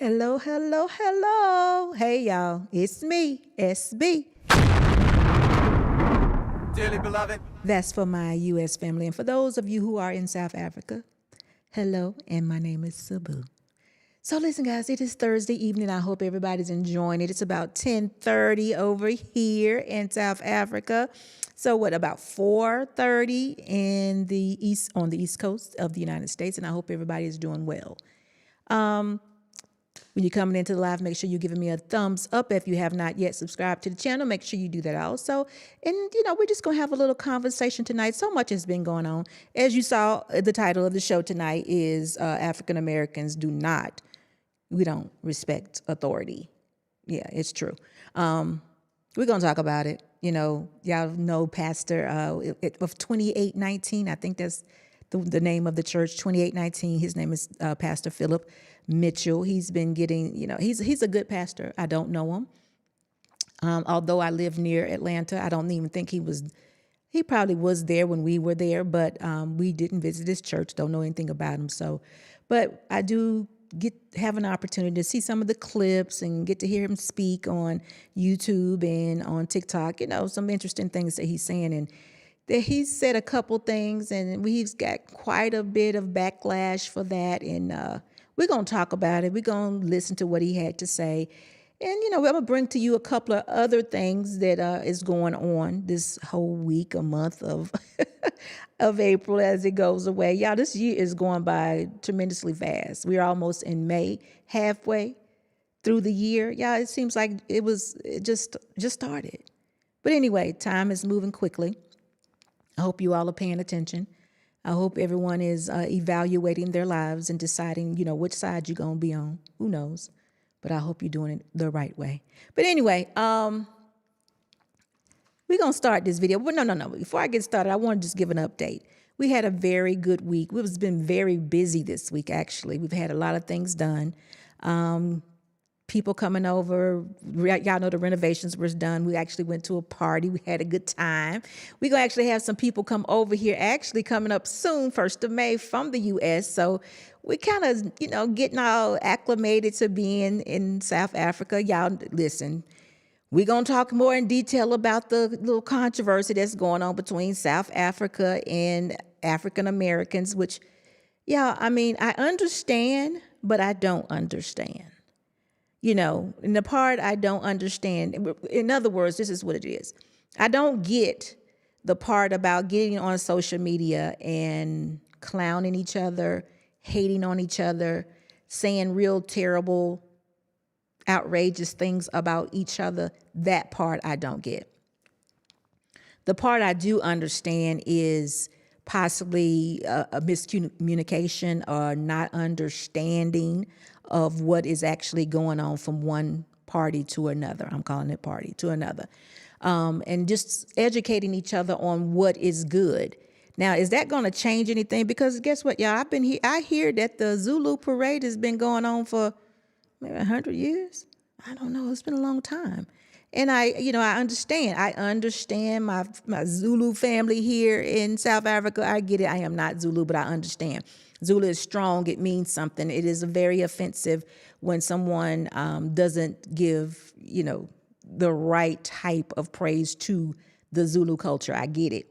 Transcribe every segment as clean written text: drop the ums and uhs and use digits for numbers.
Hello, hello, hello. Hey, y'all. It's me, SB. Dearly beloved. That's for my U.S. family. And for those of you who are in South Africa, hello, and my name is Zulu. So listen, guys, it is Thursday evening. I hope everybody's enjoying it. It's about 10:30 over here in South Africa. So what, about 4:30 in the east, on the East Coast of the United States, and I hope everybody is doing well. When you're coming into the live, make sure you're giving me a thumbs up. If you have not yet subscribed to the channel, make sure you do that also. And, we're just going to have a little conversation tonight. So much has been going on. As you saw, the title of the show tonight is African Americans we don't respect authority. Yeah, it's true. We're going to talk about it. Y'all know Pastor of 2819. I think that's the name of the church, 2819. His name is Pastor Philip Mitchell. He's been getting, he's a good pastor. I don't know him. Although I live near Atlanta, I don't even think he probably was there when we were there, but we didn't visit his church, don't know anything about him. But I do have an opportunity to see some of the clips and get to hear him speak on YouTube and on TikTok, some interesting things that he's saying. And that he's said a couple things, and he's got quite a bit of backlash for that. And we're going to talk about it. We're going to listen to what he had to say. And, I'm going to bring to you a couple of other things that is going on this whole week, a month of of April as it goes away. Y'all, this year is going by tremendously fast. We're almost in May, halfway through the year. Y'all, it seems like it just started. But anyway, time is moving quickly. I hope you all are paying attention. I hope everyone is evaluating their lives and deciding, which side you're going to be on. Who knows? But I hope you're doing it the right way. But anyway, we're going to start this video. Well, no. Before I get started, I want to just give an update. We had a very good week. We've been very busy this week, actually. We've had a lot of things done. People coming over. Y'all know the renovations were done. We actually went to a party. We had a good time. We're going to actually have some people come over here, actually coming up soon, 1st of May, from the U.S. So we kind of, getting all acclimated to being in South Africa. Y'all, listen, we're going to talk more in detail about the little controversy that's going on between South Africa and African Americans, which, I understand, but I don't understand. And the part I don't understand, in other words, this is what it is. I don't get the part about getting on social media and clowning each other, hating on each other, saying real terrible, outrageous things about each other. That part I don't get. The part I do understand is possibly a miscommunication or not understanding of what is actually going on from one party to another. I'm calling it party to another. And just educating each other on what is good. Now, is that going to change anything? Because guess what, y'all? I hear that the Zulu parade has been going on for maybe 100 years. I don't know. It's been a long time. And I understand. I understand my Zulu family here in South Africa. I get it. I am not Zulu, but I understand. Zulu is strong. It means something. It is very offensive when someone doesn't give, the right type of praise to the Zulu culture. I get it.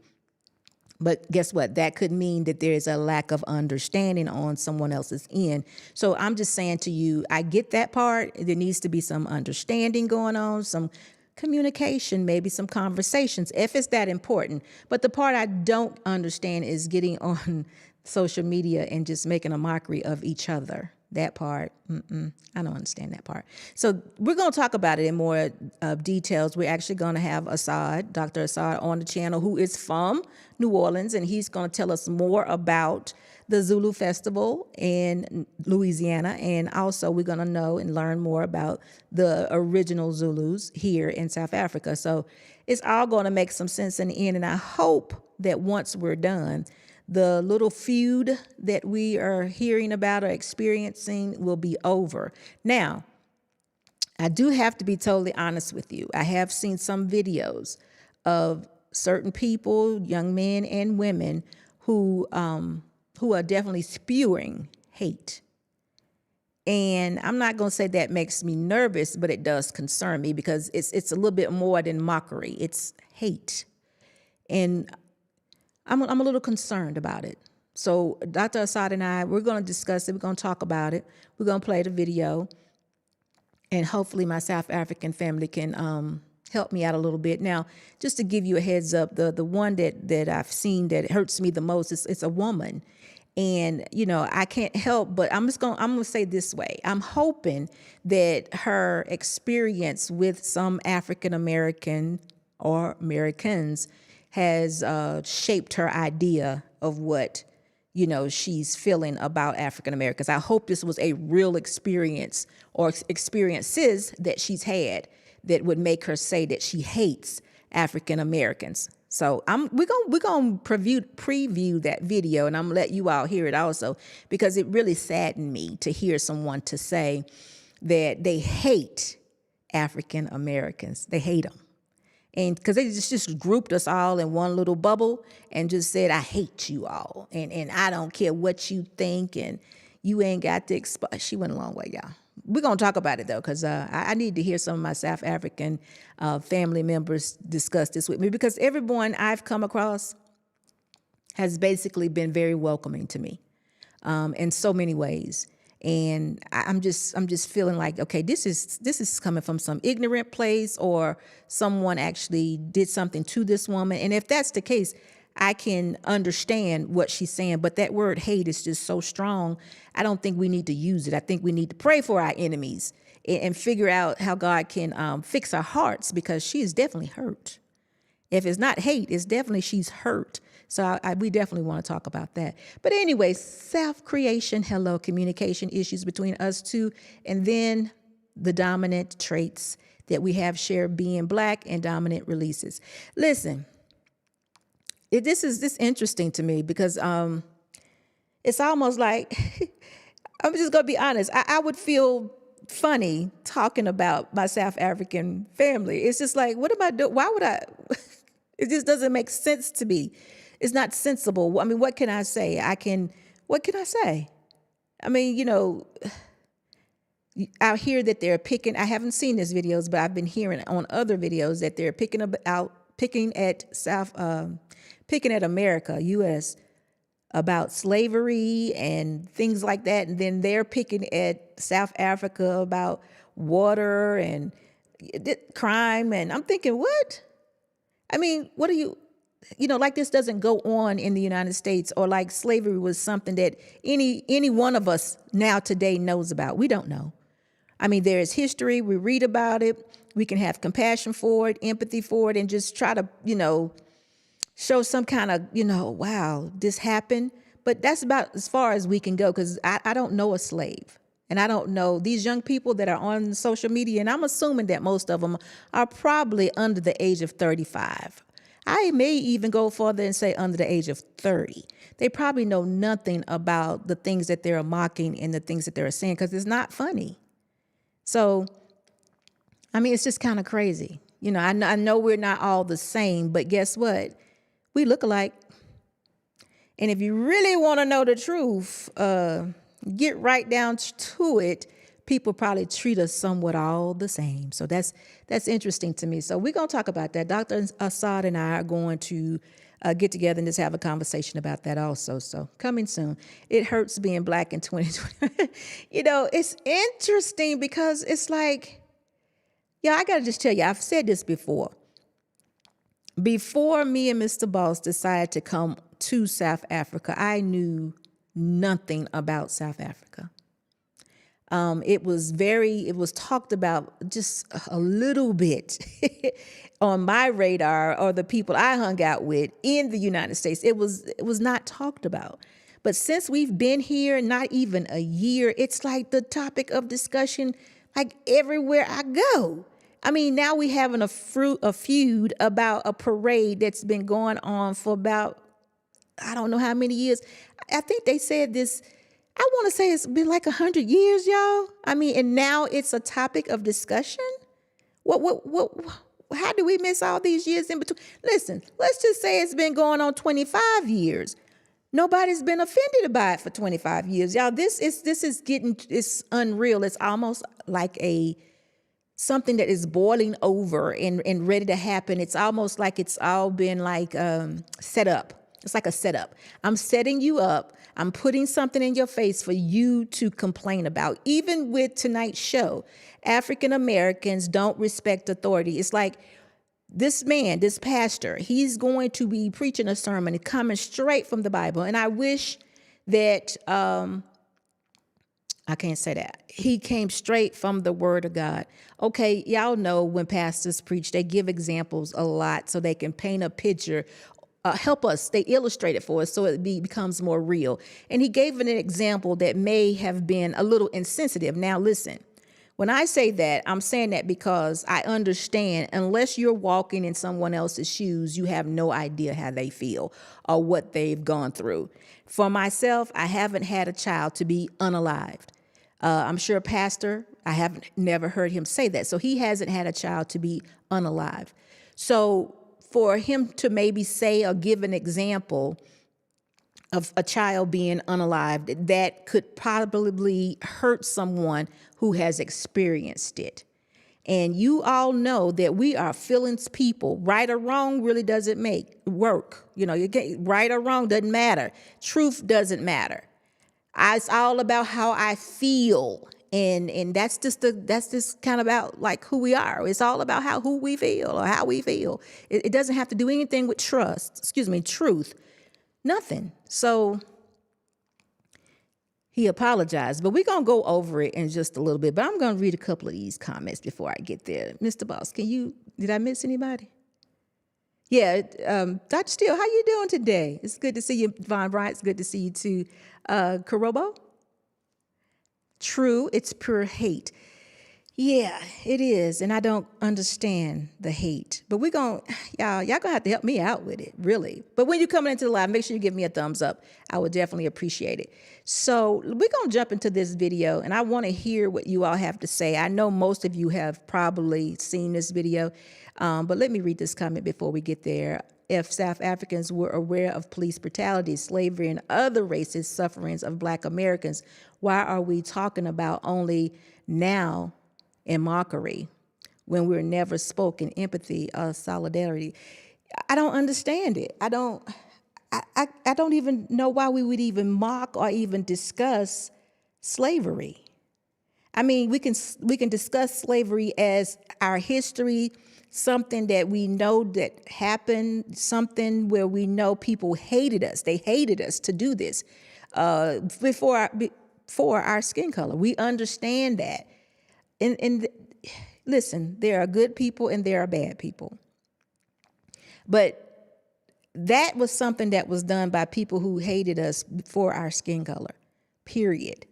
But guess what? That could mean that there is a lack of understanding on someone else's end. So I'm just saying to you, I get that part. There needs to be some understanding going on, some communication, maybe some conversations, if it's that important. But the part I don't understand is getting on social media and just making a mockery of each other. That part, I don't understand that part. So we're going to talk about it in more details. We're actually going to have Dr. Assad on the channel, who is from New Orleans, and he's going to tell us more about the Zulu Festival in Louisiana. And also we're going to know and learn more about the original Zulus here in South Africa. So it's all going to make some sense in the end. And I hope that once we're done, the little feud that we are hearing about or experiencing will be over. Now, I do have to be totally honest with you. I have seen some videos of certain people, young men and women, who are definitely spewing hate And I'm not going to say that makes me nervous, but it does concern me because it's a little bit more than mockery. It's hate. And I'm a little concerned about it. So Dr. Assad and I, we're going to discuss it. We're going to talk about it. We're going to play the video. And hopefully my South African family can help me out a little bit. Now, just to give you a heads up, the one that I've seen that hurts me the most is it's a woman. And, I can't help, but I'm going to say this way. I'm hoping that her experience with some African American or Americans has shaped her idea of what, she's feeling about African Americans. I hope this was a real experience or experiences that she's had that would make her say that she hates African Americans. So we're gonna preview that video, and I'm gonna let you all hear it also, because it really saddened me to hear someone to say that they hate African Americans. They hate them. And because they just grouped us all in one little bubble and just said, I hate you all. And I don't care what you think, and you ain't got to She went a long way, y'all. We're going to talk about it, though, because I need to hear some of my South African family members discuss this with me, because everyone I've come across has basically been very welcoming to me in so many ways. And I'm just feeling like, okay, this is coming from some ignorant place, or someone actually did something to this woman. And if that's the case, I can understand what she's saying. But that word hate is just so strong. I don't think we need to use it. I think we need to pray for our enemies and figure out how God can fix our hearts, because she is definitely hurt. If it's not hate, it's definitely she's hurt. So we definitely want to talk about that. But anyway, self-creation, hello, communication issues between us two, and then the dominant traits that we have shared, being Black, and dominant releases. Listen, this is interesting to me, because it's almost like, I'm just going to be honest, I would feel funny talking about my South African family. It's just like, what am I doing? Why would I? It just doesn't make sense to me. It's not sensible. I mean, what can I say? What can I say? I mean, I hear that they're picking, I haven't seen these videos, but I've been hearing on other videos that they're picking at America, U.S., about slavery and things like that. And then they're picking at South Africa about water and crime. And I'm thinking, what? I mean, what are you, like this doesn't go on in the United States, or like slavery was something that any one of us now today knows about. We don't know. I mean, there is history. We read about it. We can have compassion for it, empathy for it, and just try to, show some kind of, wow, this happened. But that's about as far as we can go, because I don't know a slave. And I don't know these young people that are on social media, and I'm assuming that most of them are probably under the age of 35. I may even go further and say under the age of 30. They probably know nothing about the things that they're mocking and the things that they're saying, because it's not funny. So, I mean, it's just kind of crazy. I know we're not all the same, but guess what? We look alike. And if you really want to know the truth, get right down to it, people probably treat us somewhat all the same. So that's interesting to me. So we're going to talk about that. Dr. Assad and I are going to get together and just have a conversation about that also. So coming soon. It hurts being Black in 2020. It's interesting because it's like, I got to just tell you, I've said this before. Before me and Mr. Boss decided to come to South Africa, I knew nothing about South Africa. It was talked about just a little bit on my radar, or the people I hung out with in the United States. It was not talked about. But since we've been here, not even a year, it's like the topic of discussion, like everywhere I go. I mean, now we having a feud about a parade that's been going on for about, I don't know how many years. I think they said this, I want to say it's been like 100 years, y'all. I mean, and now it's a topic of discussion. How do we miss all these years in between? Listen, let's just say it's been going on 25 years. Nobody's been offended by it for 25 years. Y'all, this is getting, it's unreal. It's almost like something that is boiling over and ready to happen. It's almost like it's all been like set up. It's like a setup. I'm setting you up. I'm putting something in your face for you to complain about. Even with tonight's show, African Americans don't respect authority. It's like this man, this pastor, he's going to be preaching a sermon coming straight from the Bible. And I wish that, I can't say that. He came straight from the Word of God. Okay, y'all know when pastors preach, they give examples a lot so they can paint a picture, help us, they illustrate it for us so it becomes more real. And he gave an example that may have been a little insensitive. Now listen, when I say that, I'm saying that because I understand unless you're walking in someone else's shoes, you have no idea how they feel or what they've gone through. For myself, I haven't had a child to be unalived. I'm sure Pastor, I haven't never heard him say that. So he hasn't had a child to be unalive. So for him to maybe say or give an example of a child being unalived, that could probably hurt someone who has experienced it. And you all know that we are feelings people. Right or wrong really doesn't work. You know, right or wrong doesn't matter. Truth doesn't matter. It's all about how I feel. And that's just kind of about like who we are. It's all about who we feel or how we feel. It doesn't have to do anything with truth, nothing. So he apologized, but we're going to go over it in just a little bit. But I'm going to read a couple of these comments before I get there. Mr. Boss, did I miss anybody? Yeah, Dr. Steele, how you doing today? It's good to see you, Von Bryant. It's good to see you too. Karobo? True, it's pure hate. Yeah, it is, and I don't understand the hate. But y'all gonna have to help me out with it, really. But when you're coming into the live, make sure you give me a thumbs up. I would definitely appreciate it. So we're gonna jump into this video, and I want to hear what you all have to say. I know most of you have probably seen this video, but let me read this comment before we get there. If South Africans were aware of police brutality, slavery, and other racist sufferings of Black Americans, why are we talking about only now in mockery when we're never spoken empathy or solidarity? I don't understand it. I don't even know why we would even mock or even discuss slavery. I mean, we can discuss slavery as our history, something that we know that happened, something where we know people hated us. They hated us to do this before our skin color. We understand that. And listen, there are good people and there are bad people. But that was something that was done by people who hated us for our skin color, period.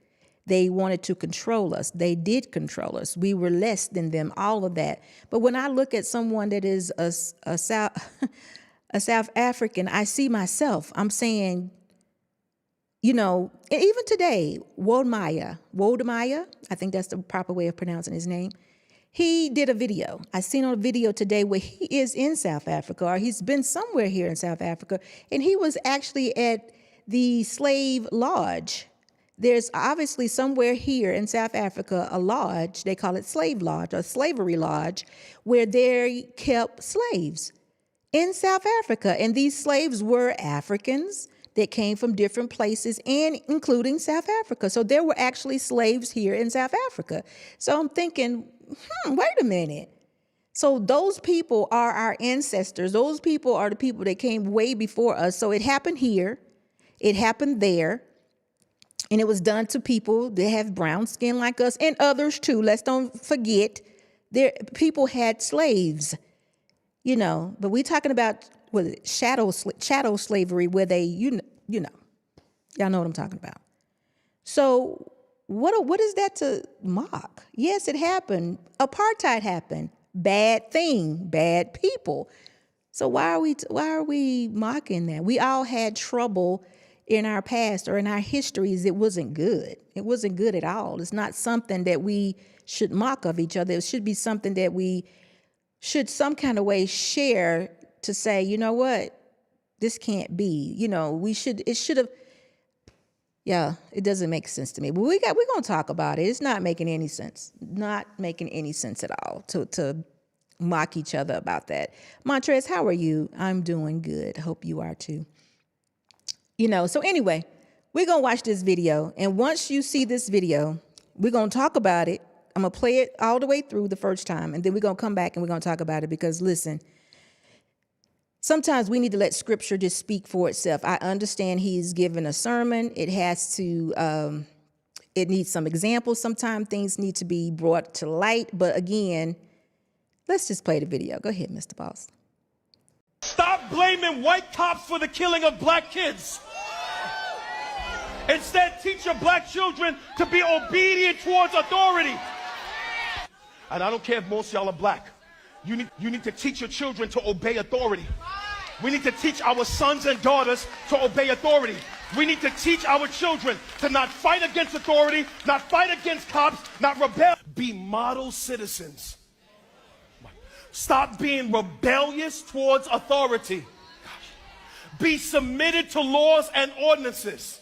They wanted to control us. They did control us. We were less than them, all of that. But when I look at someone that is a South African, I see myself. I'm saying, you know, and even today, Wodemaya, I think that's the proper way of pronouncing his name. He did a video. I seen on a video today where he is in South Africa, or he's been somewhere here in South Africa, and he was actually at the slave lodge. There's obviously somewhere here in South Africa a lodge, they call it slave lodge or slavery lodge, where they kept slaves in South Africa. And these slaves were Africans that came from different places, and including South Africa. So there were actually slaves here in South Africa. So I'm thinking, wait a minute. So those people are our ancestors. Those people are the people that came way before us. So it happened here. It happened there. And it was done to people that have brown skin like us and others too. Let's don't forget, people had slaves, you know. But we're talking about chattel slavery, where they, you know, y'all know what I'm talking about. So what is that to mock? Yes, it happened. Apartheid happened. Bad thing. Bad people. So why are we mocking that? We all had trouble in our past or in our histories. It wasn't good. It wasn't good at all. It's not something that we should mock of each other. It should be something that we should some kind of way share to say, you know what? This can't be. It should have. Yeah, it doesn't make sense to me. But we're gonna talk about it. It's not making any sense. Not making any sense at all to mock each other about that. Montrez, how are you? I'm doing good. Hope you are too. So anyway, we're gonna watch this video, and once you see this video, we're gonna talk about it. I'm gonna play it all the way through the first time, and then we're gonna come back and we're gonna talk about it, because listen, sometimes we need to let scripture just speak for itself. I understand he's given a sermon. It has to, it needs some examples. Sometimes things need to be brought to light. But again, let's just play the video. Go ahead, Mr. Boss. Stop blaming white cops for the killing of black kids. Instead, teach your black children to be obedient towards authority. And I don't care if most of y'all are black. You need to teach your children to obey authority. We need to teach our sons and daughters to obey authority. We need to teach our children to not fight against authority, not fight against cops, not rebel. Be model citizens. Stop being rebellious towards authority. Be submitted to laws and ordinances.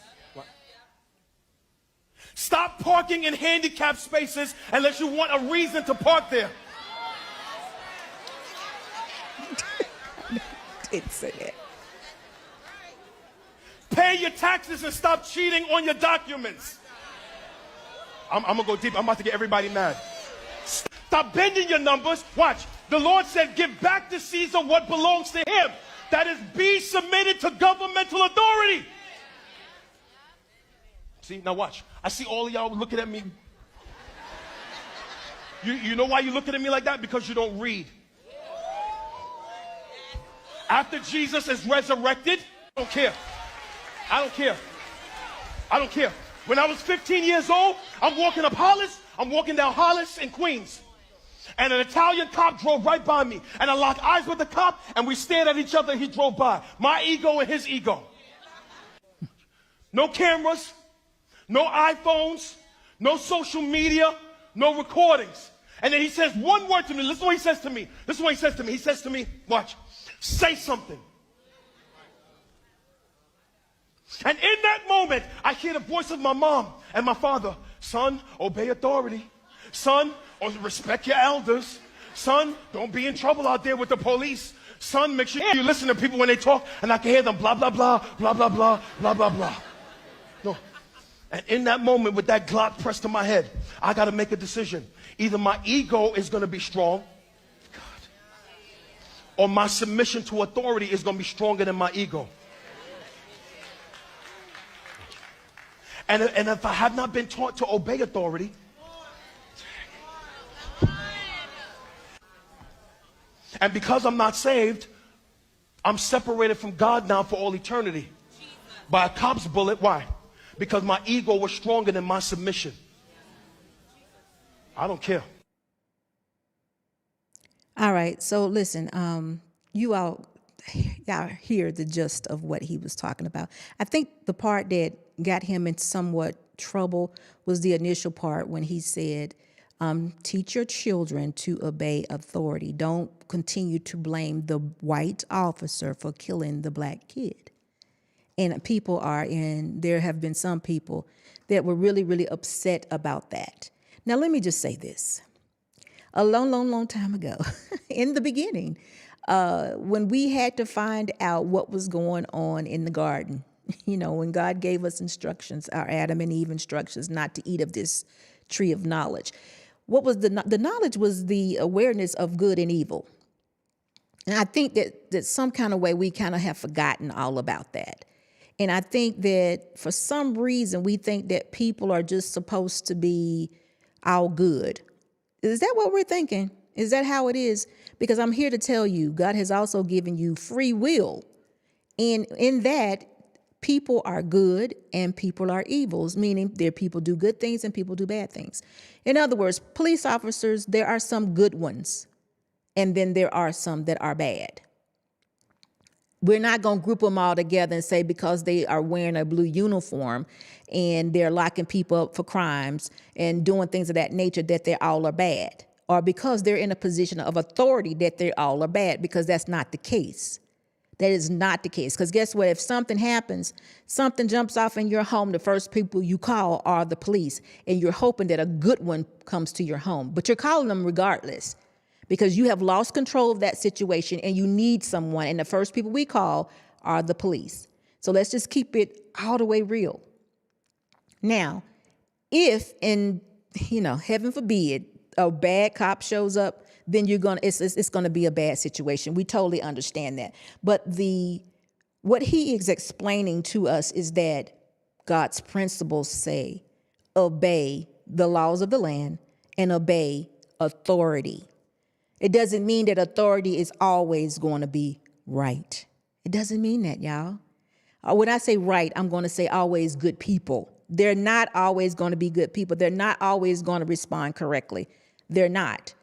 Stop parking in handicapped spaces unless you want a reason to park there. Didn't say that. Pay your taxes and stop cheating on your documents. I'm going to go deep. I'm about to get everybody mad. Stop bending your numbers. Watch. The Lord said, give back to Caesar what belongs to him. That is, be submitted to governmental authority. See, now watch. I see all of y'all looking at me. You know why you're looking at me like that? Because you don't read. After Jesus is resurrected, I don't care. I don't care. I don't care. When I was 15 years old, I'm walking up Hollis. I'm walking down Hollis in Queens. And an Italian cop drove right by me. And I locked eyes with the cop, and we stared at each other, and he drove by. My ego and his ego. No cameras, no iPhones, no social media, no recordings. And then he says one word to me. Listen to what he says to me. Listen to what he says to me. He says to me, watch, say something. And in that moment, I hear the voice of my mom and my father. Son, obey authority. Son, respect your elders. Son, don't be in trouble out there with the police. Son, make sure you listen to people when they talk, and I can hear them blah, blah, blah, blah, blah, blah, blah, blah, blah. No. And in that moment, with that Glock pressed to my head, I got to make a decision. Either my ego is going to be strong, God, or my submission to authority is going to be stronger than my ego. And if I have not been taught to obey authority, and because I'm not saved, I'm separated from God now for all eternity. By a cop's bullet. Why? Because my ego was stronger than my submission. I don't care. All right. So listen, y'all hear the gist of what he was talking about. I think the part that got him in somewhat trouble was the initial part when he said, teach your children to obey authority. Don't continue to blame the white officer for killing the black kid. And there have been some people that were really, really upset about that. Now, let me just say this. A long, long, long time ago, in the beginning, when we had to find out what was going on in the garden, when God gave us instructions, our Adam and Eve instructions not to eat of this tree of knowledge. What was the knowledge was the awareness of good and evil. And I think that some kind of way we kind of have forgotten all about that. And I think that for some reason we think that people are just supposed to be all good. Is that what we're thinking? Is that how it is? Because I'm here to tell you, God has also given you free will. And in that, people are good and people are evils, meaning there people do good things and people do bad things. In other words, police officers, there are some good ones, and then there are some that are bad. We're not going to group them all together and say because they are wearing a blue uniform and they're locking people up for crimes and doing things of that nature that they all are bad, or because they're in a position of authority that they all are bad, because that's not the case. That is not the case. Because guess what? If something happens, something jumps off in your home, the first people you call are the police. And you're hoping that a good one comes to your home. But you're calling them regardless because you have lost control of that situation and you need someone. And the first people we call are the police. So let's just keep it all the way real. Now, if heaven forbid, a bad cop shows up, then it's gonna be a bad situation. We totally understand that. But what he is explaining to us is that God's principles say, obey the laws of the land and obey authority. It doesn't mean that authority is always going to be right. It doesn't mean that, y'all. When I say right, I'm going to say always good people. They're not always going to be good people. They're not always going to respond correctly. They're not.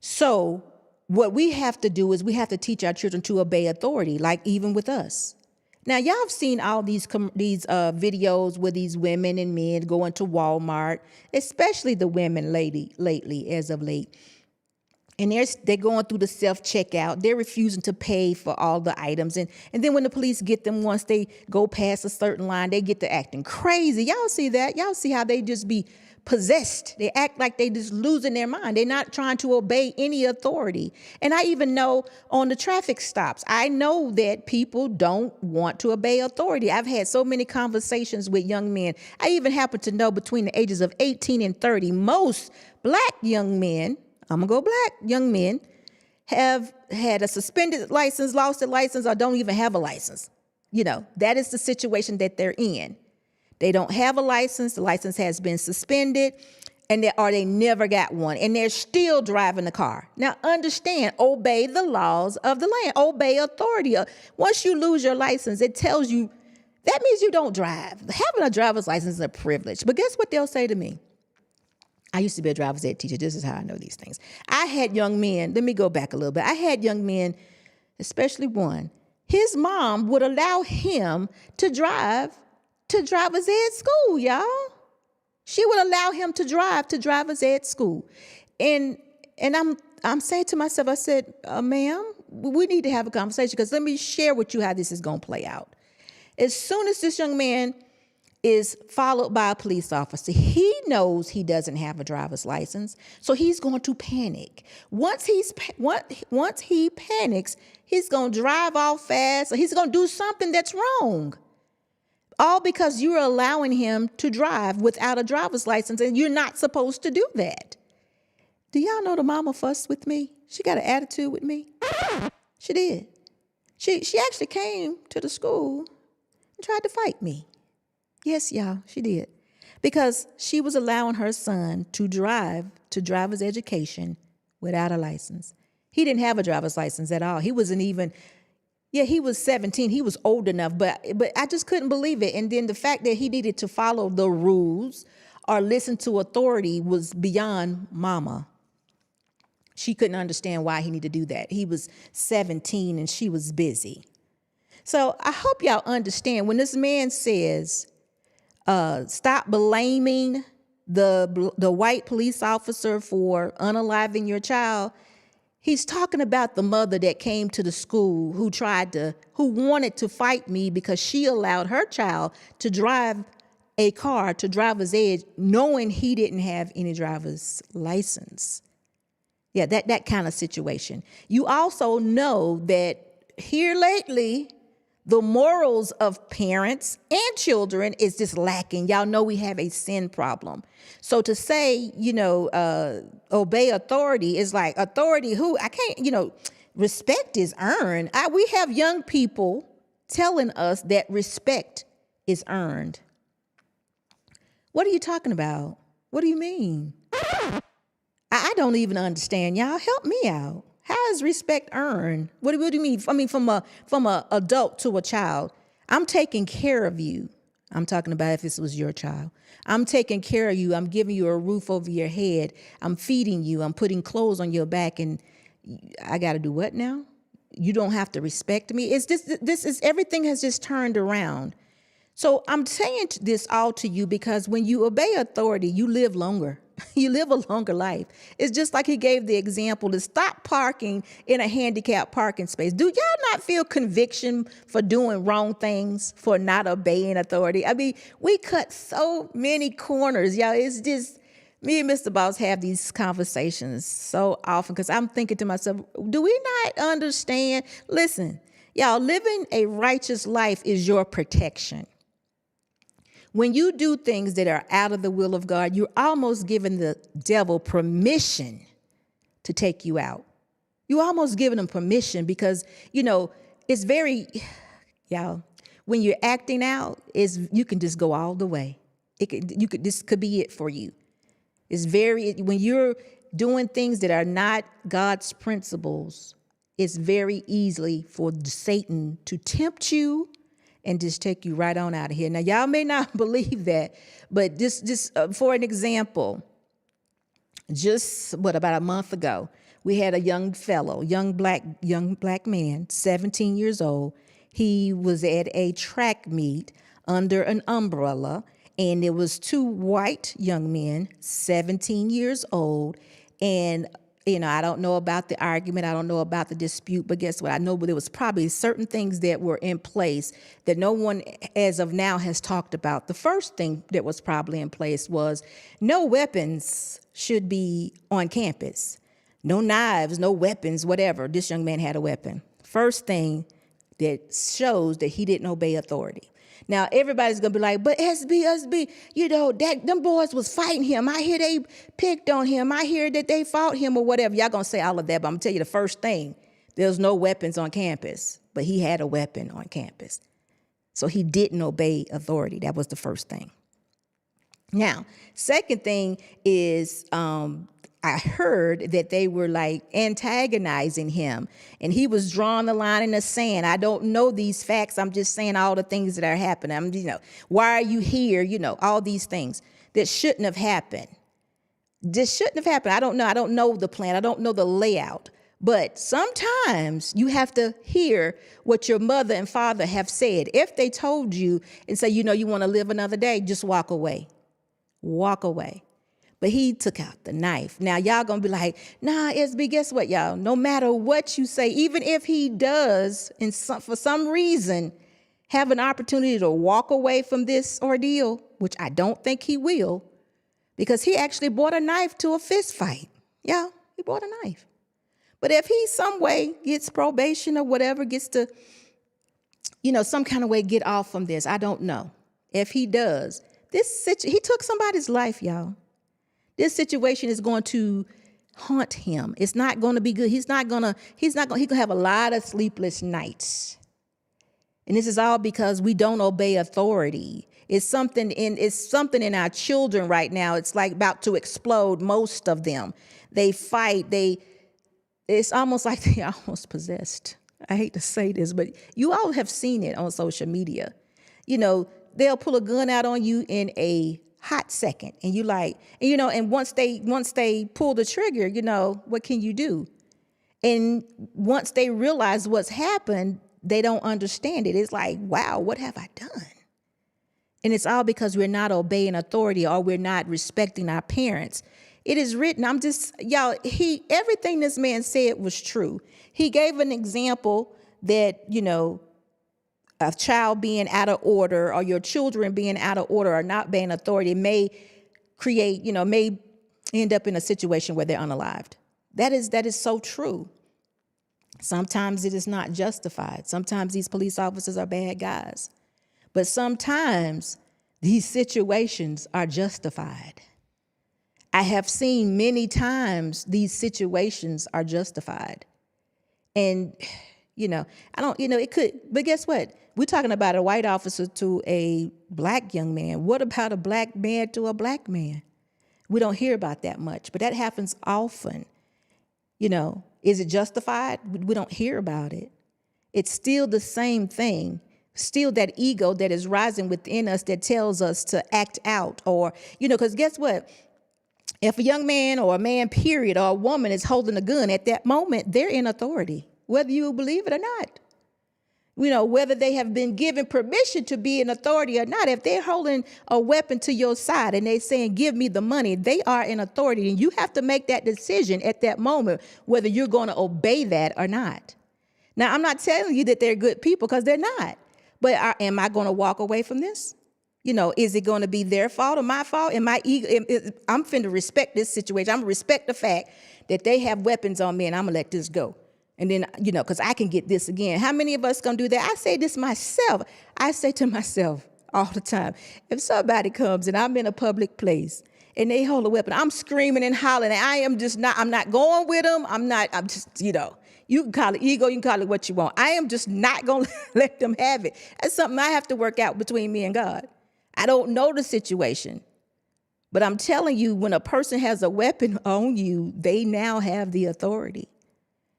So what we have to do is we have to teach our children to obey authority, like even with us. Now, y'all have seen all these videos with these women and men going to Walmart, especially the women lately, as of late. And they're going through the self-checkout. They're refusing to pay for all the items. And then when the police get them, once they go past a certain line, they get to acting crazy. Y'all see that? Y'all see how they just be possessed. They act like they just losing their mind. They're not trying to obey any authority. And I even know on the traffic stops, I know that people don't want to obey authority. I've had so many conversations with young men. I even happen to know between the ages of 18 and 30, most black young men, I'm going to go black young men, have had a suspended license, lost their license, or don't even have a license. That is the situation that they're in. They don't have a license. The license has been suspended, or they never got one, and they're still driving the car. Now, understand, obey the laws of the land. Obey authority. Once you lose your license, it tells you, that means you don't drive. Having a driver's license is a privilege. But guess what they'll say to me? I used to be a driver's ed teacher. This is how I know these things. I had young men, let me go back a little bit. I had young men, especially one, his mom would allow him to drive to driver's ed school, y'all. She would allow him to drive to driver's ed school. And I'm saying to myself, I said, ma'am, we need to have a conversation because let me share with you how this is going to play out. As soon as this young man is followed by a police officer, he knows he doesn't have a driver's license, so he's going to panic. Once he panics, he's going to drive off fast, or he's going to do something that's wrong. All because you're allowing him to drive without a driver's license, and you're not supposed to do that. Do y'all know the mama fussed with me? She got an attitude with me. She did. She actually came to the school and tried to fight me. Yes, y'all, she did. Because she was allowing her son to drive to driver's education without a license. He didn't have a driver's license at all. He wasn't even, he was 17. He was old enough, but I just couldn't believe it. And then the fact that he needed to follow the rules or listen to authority was beyond mama. She couldn't understand why he needed to do that. He was 17 and she was busy. So I hope y'all understand when this man says, stop blaming the white police officer for unaliving your child. He's talking about the mother that came to the school who wanted to fight me because she allowed her child to drive a car to driver's ed knowing he didn't have any driver's license. Yeah, that kind of situation. You also know that here lately, the morals of parents and children is just lacking. Y'all know we have a sin problem. So to say, obey authority is like authority respect is earned. We have young people telling us that respect is earned. What are you talking about? What do you mean? I don't even understand. Y'all help me out. How is respect earned? What do you mean? I mean, from a adult to a child, I'm taking care of you. I'm talking about if this was your child. I'm taking care of you. I'm giving you a roof over your head. I'm feeding you. I'm putting clothes on your back. And I got to do what now? You don't have to respect me. It's just, everything has just turned around. So I'm saying this all to you because when you obey authority, you live longer. You live a longer life. It's just like he gave the example to stop parking in a handicapped parking space. Do y'all not feel conviction for doing wrong things, for not obeying authority? I mean, we cut so many corners, y'all. It's just, me and Mr. Boss have these conversations so often because I'm thinking to myself, do we not understand? Listen, y'all, living a righteous life is your protection. When you do things that are out of the will of God, you're almost giving the devil permission to take you out. You're almost giving him permission because, it's very, y'all, when you're acting out, you can just go all the way. This could be it for you. When you're doing things that are not God's principles, it's very easily for Satan to tempt you and just take you right on out of here. Now, y'all may not believe that, but just for an example, about a month ago, we had a young black man, 17 years old. He was at a track meet under an umbrella, and there was two white young men, 17 years old, and I don't know about the argument. I don't know about the dispute, but guess what? I know there was probably certain things that were in place that no one as of now has talked about. The first thing that was probably in place was no weapons should be on campus. No knives, no weapons, whatever. This young man had a weapon. First thing that shows that he didn't obey authority. Now, everybody's going to be like, but SB, them boys was fighting him. I hear they picked on him. I hear that they fought him or whatever. Y'all going to say all of that, but I'm going to tell you the first thing. There's no weapons on campus, but he had a weapon on campus. So he didn't obey authority. That was the first thing. Now, second thing is I heard that they were like antagonizing him and he was drawing the line in the sand. I don't know these facts. I'm just saying all the things that are happening. Why are you here? All these things that shouldn't have happened. This shouldn't have happened. I don't know. I don't know the plan. I don't know the layout. But sometimes you have to hear what your mother and father have said. If they told you and say, you want to live another day, just walk away. Walk away. But he took out the knife. Now, y'all going to be like, nah, SB, guess what, y'all? No matter what you say, even if he does, for some reason, have an opportunity to walk away from this ordeal, which I don't think he will, because he actually brought a knife to a fist fight. Yeah, he brought a knife. But if he some way gets probation or whatever, gets to, some kind of way get off from this, I don't know. If he does, he took somebody's life, y'all. This situation is going to haunt him. It's not going to be good. He's going to have a lot of sleepless nights. And this is all because we don't obey authority. It's something in our children right now. It's like about to explode, most of them. They fight. It's almost like they're almost possessed. I hate to say this, but you all have seen it on social media. They'll pull a gun out on you in a hot second, and you like, and once they pull the trigger, what can you do? And once they realize what's happened, they don't understand it. It's like, wow, what have I done? And it's all because we're not obeying authority or we're not respecting our parents. It is written. Everything this man said was true. He gave an example that, a child being out of order or your children being out of order or not obeying authority may may end up in a situation where they're unalived. That is so true. Sometimes it is not justified. Sometimes these police officers are bad guys. But sometimes these situations are justified. I have seen many times these situations are justified. And it could, but guess what? We're talking about a white officer to a black young man. What about a black man to a black man? We don't hear about that much, but that happens often. Is it justified? We don't hear about it. It's still the same thing. Still that ego that is rising within us that tells us to act out or, because guess what? If a young man or a man, period, or a woman is holding a gun at that moment, they're in authority, whether you believe it or not. Whether they have been given permission to be in authority or not. If they're holding a weapon to your side and they're saying, give me the money, they are in authority. And you have to make that decision at that moment, whether you're going to obey that or not. Now, I'm not telling you that they're good people, because they're not. But am I going to walk away from this? Is it going to be their fault or my fault? I'm finna respect this situation. I'm going to respect the fact that they have weapons on me, and I'm going to let this go. And then, because I can get this again. How many of us going to do that? I say this myself. I say to myself all the time, if somebody comes and I'm in a public place and they hold a weapon, I'm screaming and hollering, and I'm not going with them. I'm just, you can call it ego, you can call it what you want. I am just not going to let them have it. That's something I have to work out between me and God. I don't know the situation. But I'm telling you, when a person has a weapon on you, they now have the authority.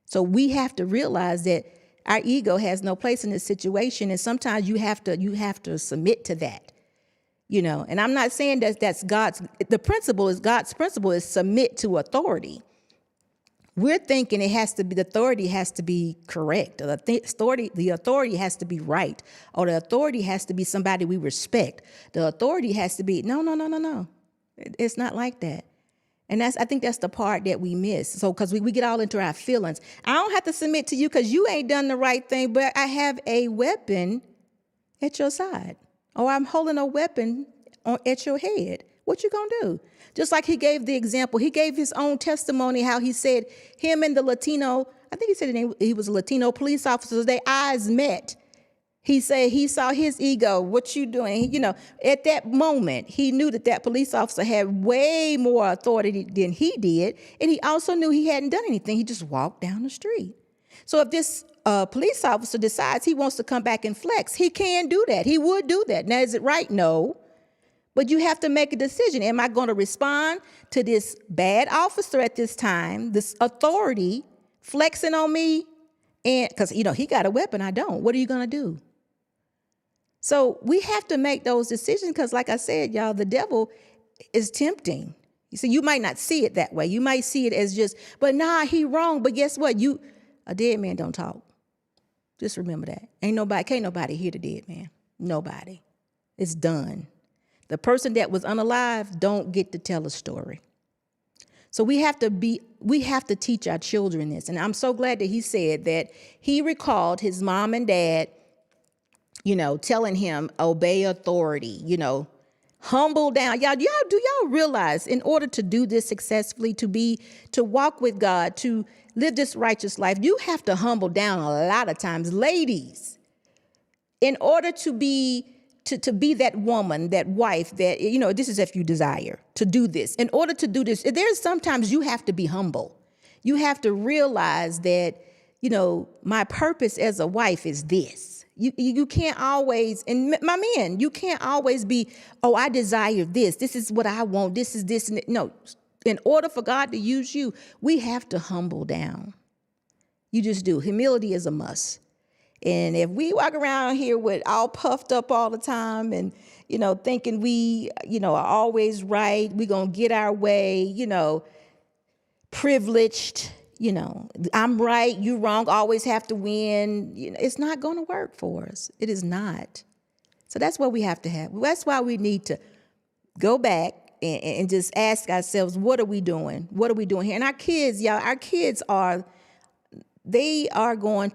So we have to realize that our ego has no place in this situation. And sometimes you have to submit to that, and I'm not saying that's God's principle is submit to authority. We're thinking the authority has to be correct, or the authority has to be right, or the authority has to be somebody we respect. The authority has to be, no. It's not like that. And I think that's the part that we miss. So, because we get all into our feelings. I don't have to submit to you because you ain't done the right thing, but I have a weapon at your side. Or I'm holding a weapon at your head. What you gonna do? Just like he gave the example. He gave his own testimony, how he said him and the Latino, I think he said he was a Latino police officer, their eyes met. He said he saw his ego. What you doing? At that moment, he knew that police officer had way more authority than he did. And he also knew he hadn't done anything. He just walked down the street. So if this police officer decides he wants to come back and flex, he can do that. He would do that. Now, is it right? No. But you have to make a decision. Am I going to respond to this bad officer at this time, this authority flexing on me? And because, he got a weapon, I don't. What are you going to do? So we have to make those decisions because, like I said, y'all, the devil is tempting. You see, you might not see it that way. You might see it as just, but he wrong. But guess what? A dead man don't talk. Just remember that. Can't nobody hear the dead man. Nobody. It's done. The person that was unalive don't get to tell a story. So we have to teach our children this. And I'm so glad that he said that he recalled his mom and dad, telling him, obey authority, humble down. Do y'all realize in order to do this successfully, to walk with God, to live this righteous life, you have to humble down a lot of times. Ladies, in order to be that woman, that wife, that, this is if you desire to do this. In order to do this, there's sometimes you have to be humble. You have to realize that, my purpose as a wife is this. You can't always, and my men, you can't always be, I desire this. This is what I want. This is this. And no, in order for God to use you, we have to humble down. You just do. Humility is a must. And if we walk around here with all puffed up all the time and, thinking we, are always right, we're going to get our way, privileged, I'm right, you wrong, always have to win. It's not going to work for us. It is not. So that's what we have to have. That's why we need to go back and just ask ourselves, what are we doing? What are we doing here? And our kids, they're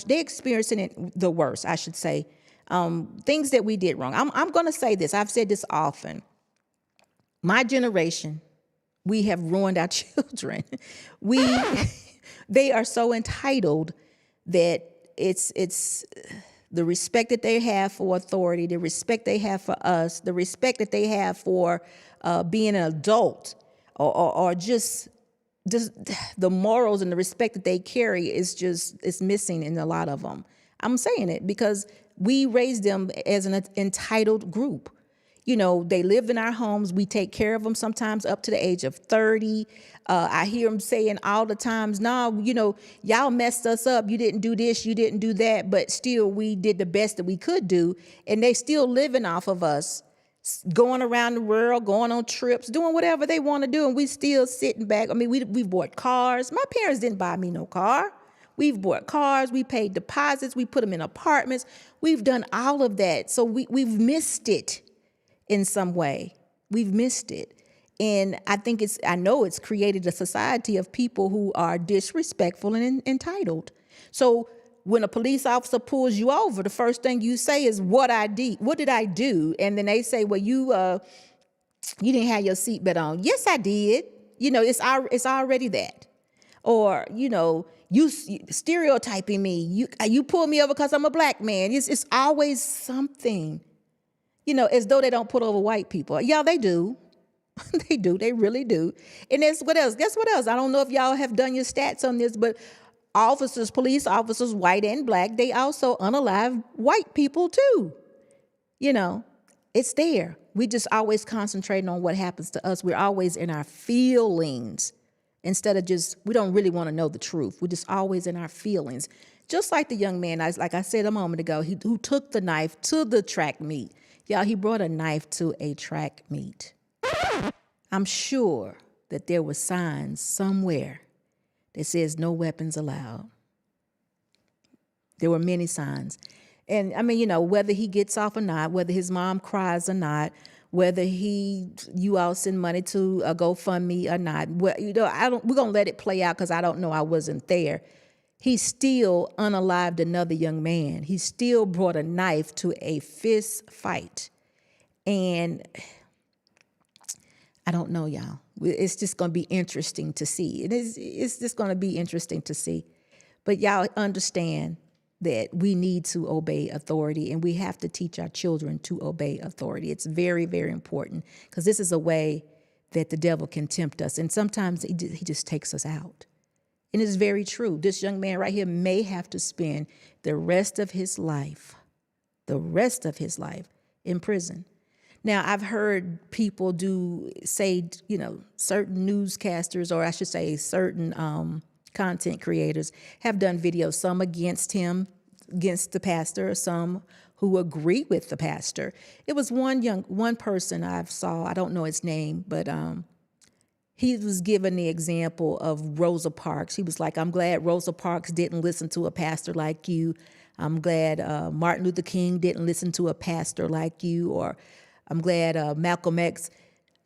experiencing it the worst, I should say. Things that we did wrong. I'm going to say this. I've said this often. My generation, we have ruined our children. They are so entitled that it's the respect that they have for authority, the respect they have for us, the respect that they have for being an adult, or just the morals and the respect that they carry is missing in a lot of them. I'm saying it because we raised them as an entitled group. They live in our homes. We take care of them sometimes up to the age of 30. I hear them saying all the times, y'all messed us up. You didn't do this, you didn't do that. But still, we did the best that we could do. And they still living off of us, going around the world, going on trips, doing whatever they want to do. And we still sitting back. I mean, we bought cars. My parents didn't buy me no car. We've bought cars, we paid deposits, we put them in apartments. We've done all of that. So we've missed it in some way. We've missed it. And I know it's created a society of people who are disrespectful and entitled. So when a police officer pulls you over, the first thing you say is, what did I do? And then they say, well, you didn't have your seatbelt on. Yes, I did. It's already that. Or, you stereotyping me. You pull me over because I'm a black man. It's always something, as though they don't put over white people. Yeah, they do. They do. They really do. And that's what else? Guess what else? I don't know if y'all have done your stats on this, but police officers, white and black, they also unalive white people too. It's there. We just always concentrating on what happens to us. We're always in our feelings instead of we don't really want to know the truth. We're just always in our feelings. Just like the young man, like I said a moment ago, who took the knife to the track meet. Y'all, he brought a knife to a track meet. I'm sure that there were signs somewhere that says no weapons allowed. There were many signs. And whether he gets off or not, whether his mom cries or not, whether you all send money to a GoFundMe or not, we're going to let it play out because I don't know, I wasn't there. He still unalived another young man. He still brought a knife to a fist fight. And I don't know, y'all. It's just going to be interesting to see. It's just going to be interesting to see. But y'all understand that we need to obey authority, and we have to teach our children to obey authority. It's very, very important, because this is a way that the devil can tempt us. And sometimes he just takes us out. And it's very true. This young man right here may have to spend the rest of his life in prison. Now, I've heard people say, certain newscasters, or I should say certain content creators have done videos, some against him, against the pastor, some who agree with the pastor. It was one person I saw, I don't know his name, but he was given the example of Rosa Parks. He was like, I'm glad Rosa Parks didn't listen to a pastor like you. I'm glad Martin Luther King didn't listen to a pastor like you, or I'm glad Malcolm X.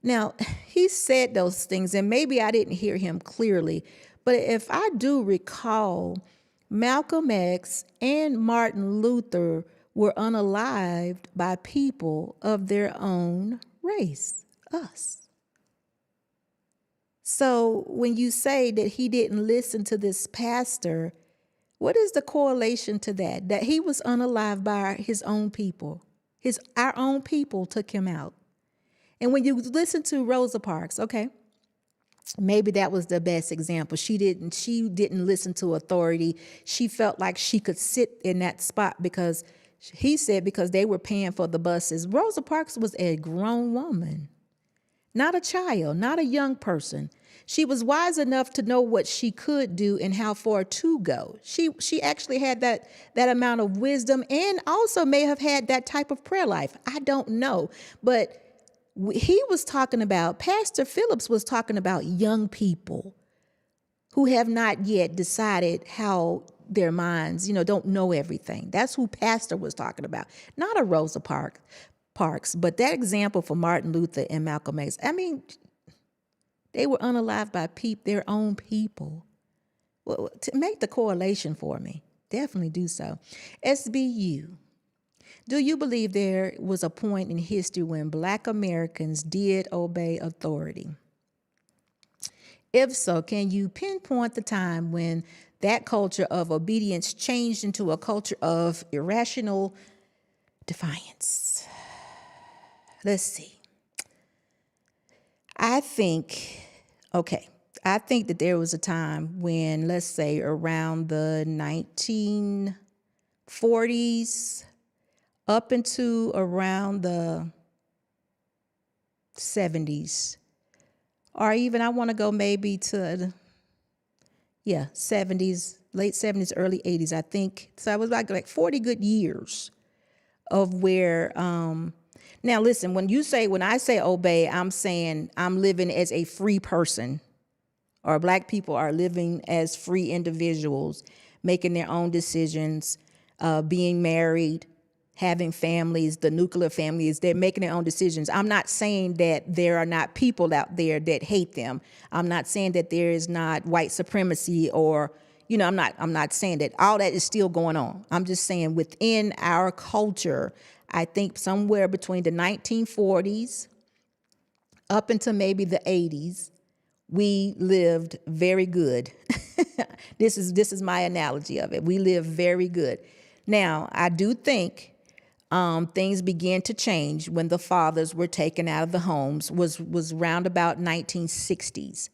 Now, he said those things, and maybe I didn't hear him clearly, but if I do recall, Malcolm X and Martin Luther were unalived by people of their own race, us. So when you say that he didn't listen to this pastor, what is the correlation to that? That he was unalived by his own people. Our own people took him out. And when you listen to Rosa Parks, okay, maybe that was the best example. She didn't listen to authority. She felt like she could sit in that spot because they were paying for the buses. Rosa Parks was a grown woman, not a child, not a young person. She was wise enough to know what she could do and how far to go. She actually had that amount of wisdom, and also may have had that type of prayer life. I don't know. But Pastor Phillips was talking about young people who have not yet decided how their minds, don't know everything. That's who Pastor was talking about, not a Rosa Parks. But that example for Martin Luther and Malcolm X, they were unalived by their own people. Well, to make the correlation for me, definitely do so. SBU. Do you believe there was a point in history when Black Americans did obey authority? If so, can you pinpoint the time when that culture of obedience changed into a culture of irrational defiance? Let's see. I think that there was a time when, let's say, around the 1940s up into around the 70s, or even I want to go maybe to, 70s, late 70s, early 80s, I think. So I was like 40 good years of where, now listen, when I say obey, I'm saying I'm living as a free person, or Black people are living as free individuals, making their own decisions, being married, having families, the nuclear families, they're making their own decisions. I'm not saying that there are not people out there that hate them. I'm not saying that there is not white supremacy or, I'm not saying that all that is still going on. I'm just saying within our culture, I think somewhere between the 1940s up until maybe the 80s, we lived very good. This is my analogy of it. We lived very good. Now, I do think things began to change when the fathers were taken out of the homes, was round about 1960s.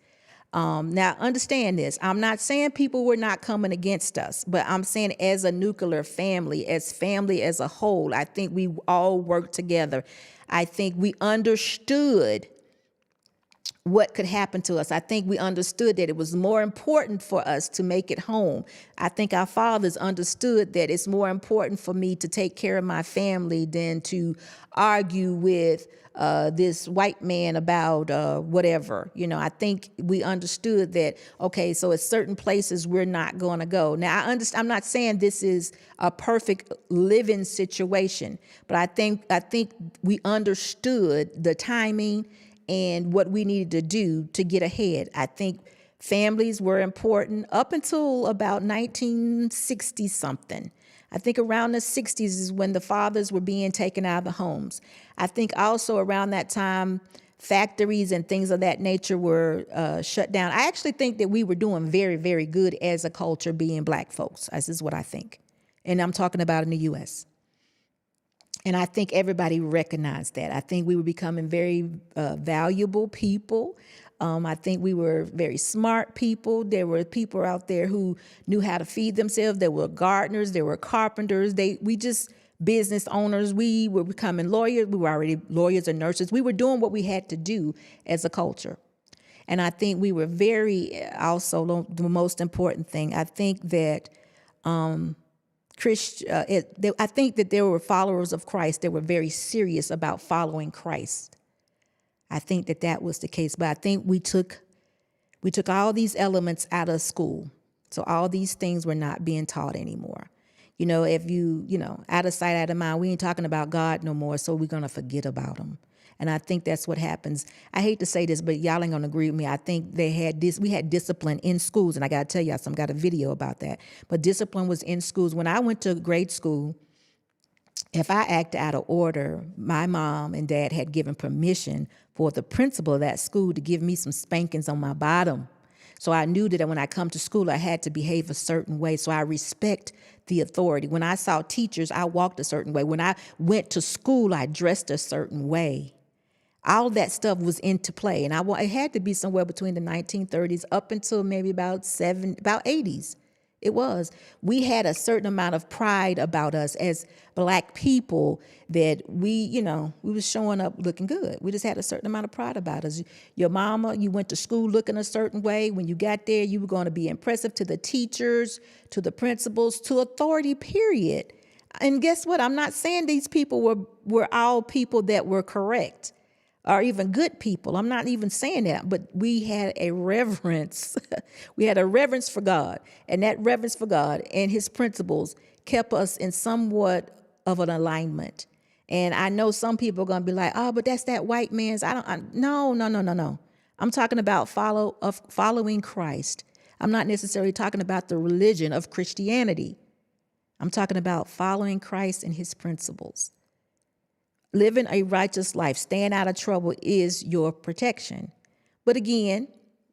Now, understand this. I'm not saying people were not coming against us, but I'm saying as a nuclear family as a whole, I think we all worked together. I think we understood what could happen to us. I think we understood that it was more important for us to make it home. I think our fathers understood that it's more important for me to take care of my family than to argue with this white man about whatever. I think we understood that, okay, so at certain places we're not going to go. Now, I'm not saying this is a perfect living situation, but I think we understood the timing and what we needed to do to get ahead. I think families were important up until about 1960 something. I think around the 60s is when the fathers were being taken out of the homes. I think also around that time, factories and things of that nature were shut down. I actually think that we were doing very, very good as a culture being black folks. This is what I think. And I'm talking about in the U.S. And I think everybody recognized that. I think we were becoming very valuable people. I think we were very smart people. There were people out there who knew how to feed themselves. There were gardeners. There were carpenters. Business owners. We were becoming lawyers. We were already lawyers and nurses. We were doing what we had to do as a culture. And I think we were also the most important thing, I think that I think that there were followers of Christ that were very serious about following Christ. I think that was the case, but I think we took all these elements out of school. So all these things were not being taught anymore. If out of sight, out of mind, we ain't talking about God no more, so we're going to forget about him. And I think that's what happens. I hate to say this, but y'all ain't gonna agree with me. I think we had discipline in schools, and I gotta tell y'all, I got a video about that. But discipline was in schools. When I went to grade school, if I acted out of order, my mom and dad had given permission for the principal of that school to give me some spankings on my bottom. So I knew that when I come to school, I had to behave a certain way. So I respect the authority. When I saw teachers, I walked a certain way. When I went to school, I dressed a certain way. All that stuff was into play. And it had to be somewhere between the 1930s up until maybe about 80s. It was. We had a certain amount of pride about us as black people that we was showing up looking good. We just had a certain amount of pride about us. Your mama, you went to school looking a certain way. When you got there, you were going to be impressive to the teachers, to the principals, to authority, period. And guess what? I'm not saying these people were all people that were correct or even good people. I'm not even saying that, but we had a reverence. We had a reverence for God, and that reverence for God and his principles kept us in somewhat of an alignment. And I know some people are going to be like, oh, but that's that white man's. No. I'm talking about following Christ. I'm not necessarily talking about the religion of Christianity. I'm talking about following Christ and his principles. Living a righteous life, staying out of trouble is your protection. But again,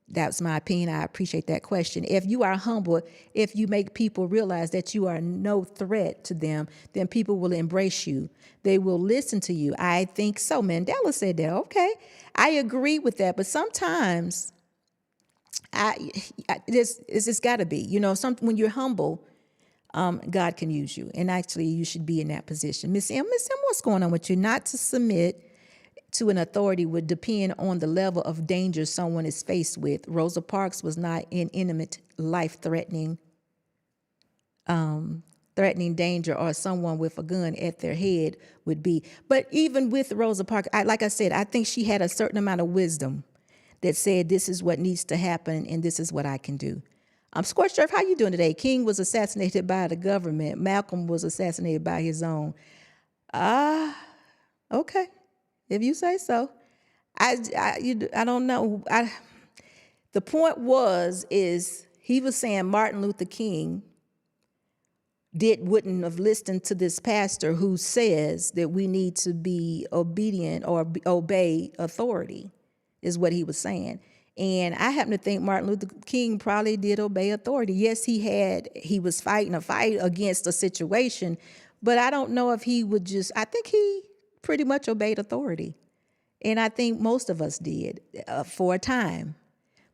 that's my opinion. I appreciate that question. If you are humble, if you make people realize that you are no threat to them, then people will embrace you. They will listen to you. I think so. Mandela said that. Okay, I agree with that. But sometimes it's got to be, when you're humble, God can use you. And actually, you should be in that position. Miss M, what's going on with you? Not to submit to an authority would depend on the level of danger someone is faced with. Rosa Parks was not in imminent, life-threatening danger, or someone with a gun at their head would be. But even with Rosa Parks, like I said, I think she had a certain amount of wisdom that said, this is what needs to happen and this is what I can do. Scorched Earth, how you doing today? King was assassinated by the government. Malcolm was assassinated by his own. Okay, if you say so. I don't know. The point is he was saying Martin Luther King wouldn't have listened to this pastor who says that we need to be obedient or obey authority, is what he was saying. And I happen to think Martin Luther King probably did obey authority. Yes, he was fighting a fight against a situation, but I don't know if he would I think he pretty much obeyed authority. And I think most of us did for a time.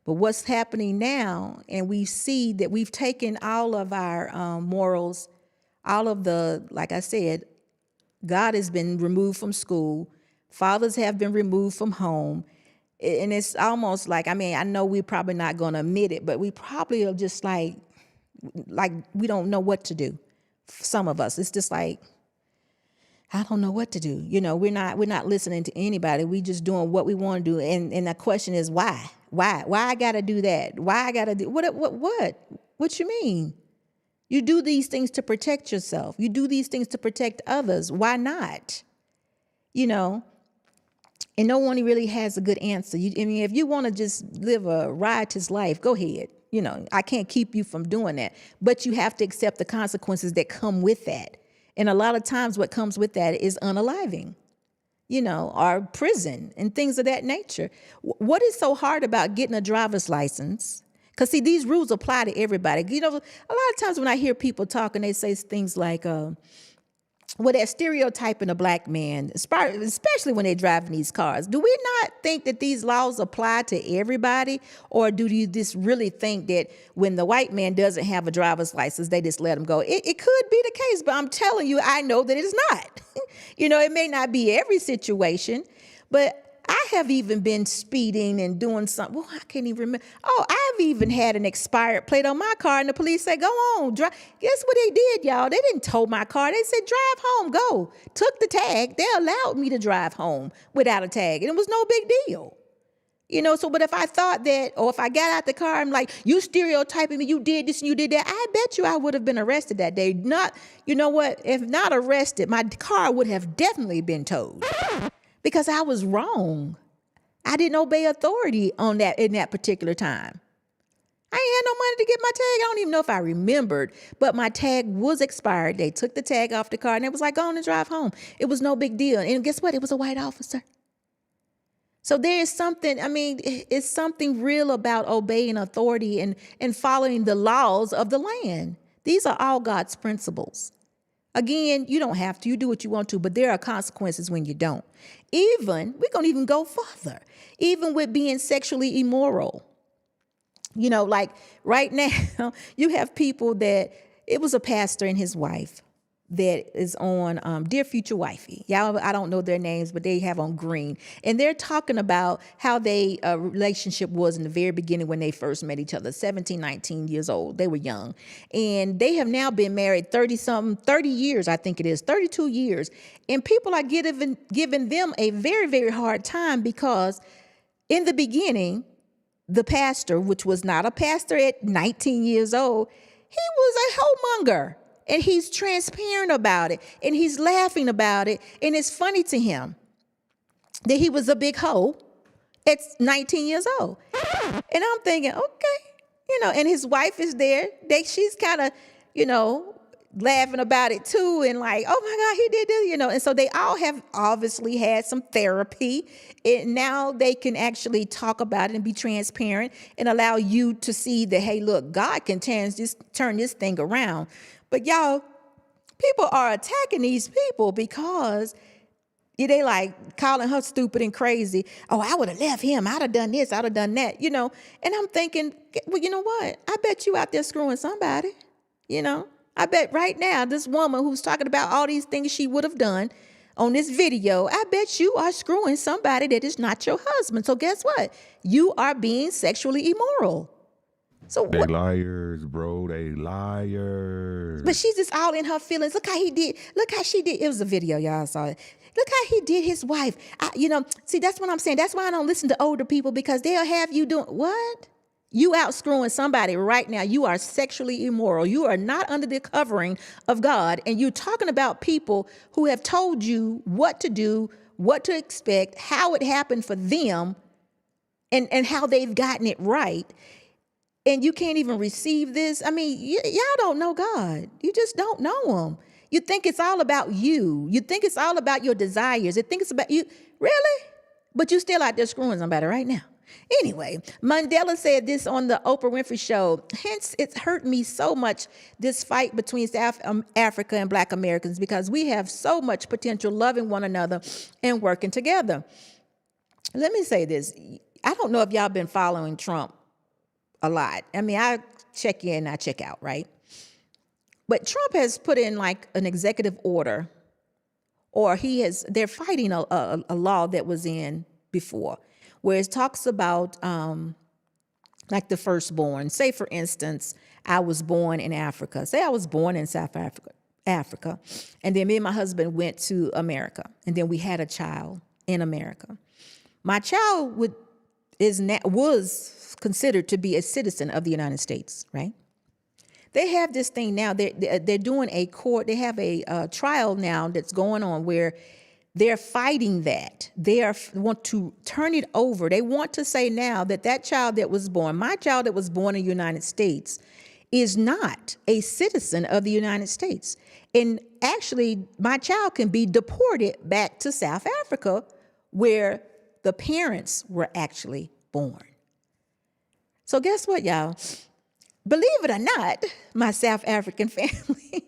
But what's happening now, and we see that we've taken all of our morals, all of like I said, God has been removed from school. Fathers have been removed from home. And it's almost like, I know we're probably not going to admit it, but we probably are just like we don't know what to do. Some of us, it's just like, I don't know what to do. We're not listening to anybody. We just doing what we want to do. And the question is, why? Why I got to do that? Why I got to do what you mean? You do these things to protect yourself. You do these things to protect others. Why not? And no one really has a good answer. If you want to just live a riotous life, go ahead. I can't keep you from doing that, but you have to accept the consequences that come with that. And a lot of times what comes with that is unaliving, or prison and things of that nature. What is so hard about getting a driver's license? Because, see, these rules apply to everybody. A lot of times when I hear people talking, they say things like, that stereotyping a black man, especially when they're driving these cars. Do we not think that these laws apply to everybody? Or do you just really think that when the white man doesn't have a driver's license, they just let him go? It could be the case, but I'm telling you, I know that it's not. It may not be every situation, but I have even been speeding and doing something. Well, I can't even remember. Oh, I've even had an expired plate on my car, and the police said, go on, drive. Guess what they did, y'all? They didn't tow my car. They said, drive home, go. Took the tag. They allowed me to drive home without a tag, and it was no big deal. But if I thought that, or if I got out the car, I'm like, you stereotyping me, you did this and you did that, I bet you I would have been arrested that day. If not arrested, my car would have definitely been towed. Because I was wrong. I didn't obey authority in that particular time. I ain't had no money to get my tag. I don't even know if I remembered, but my tag was expired. They took the tag off the car and it was like, go on and drive home. It was no big deal. And guess what? It was a white officer. So there is something, it's something real about obeying authority and following the laws of the land. These are all God's principles. Again, you don't have to. You do what you want to, but there are consequences when you don't. We're going to even go further, even with being sexually immoral. Like right now, you have people it was a pastor and his wife that is on Dear Future Wifey. Y'all, I don't know their names, but they have on green. And they're talking about how their relationship was in the very beginning when they first met each other, 17, 19 years old. They were young. And they have now been married 30 years, I think it is, 32 years. And people are giving them a very, very hard time because in the beginning, the pastor, which was not a pastor at 19 years old, he was a homemonger. And he's transparent about it. And he's laughing about it. And it's funny to him that he was a big hoe at 19 years old. And I'm thinking, okay, and his wife is there. She's kind of, laughing about it too. And like, oh my God, he did this, And so they all have obviously had some therapy. And now they can actually talk about it and be transparent and allow you to see that, hey, look, God can turn this thing around. But y'all, people are attacking these people because they like calling her stupid and crazy. Oh, I would have left him. I'd have done this. I'd have done that, And I'm thinking, well, you know what? I bet you out there screwing somebody, I bet right now this woman who's talking about all these things she would have done on this video, I bet you are screwing somebody that is not your husband. So guess what? You are being sexually immoral. So they liars, bro. They liars. But she's just all in her feelings. Look how he did. Look how she did. It was a video, y'all saw it. Look how he did his wife. See, that's what I'm saying. That's why I don't listen to older people, because they'll have you doing what? You out screwing somebody right now. You are sexually immoral. You are not under the covering of God. And you're talking about people who have told you what to do, what to expect, how it happened for them, and how they've gotten it right. And you can't even receive this. I mean, y'all don't know God. You just don't know him. You think it's all about you. You think it's all about your desires. You think it's about you. Really? But you still out there screwing somebody right now. Anyway, Mandela said this on the Oprah Winfrey Show. Hence, it's hurt me so much, this fight between South Africa and Black Americans, because we have so much potential loving one another and working together. Let me say this. I don't know if y'all been following Trump a lot. I mean, I check in, I check out, right? But Trump has put in like an executive order, or they're fighting a law that was in before, where it talks about like the firstborn. Say, for instance, I was born in Africa. Say I was born in South Africa, and then me and my husband went to America, and then we had a child in America. My child was considered to be a citizen of the United States, right? They have this thing now. They're doing a court. They have a trial now that's going on where they're fighting that. They want to turn it over. They want to say now that child that was born, my child that was born in the United States, is not a citizen of the United States. And actually, my child can be deported back to South Africa, where the parents were actually born. So guess what, y'all? Believe it or not, my South African family,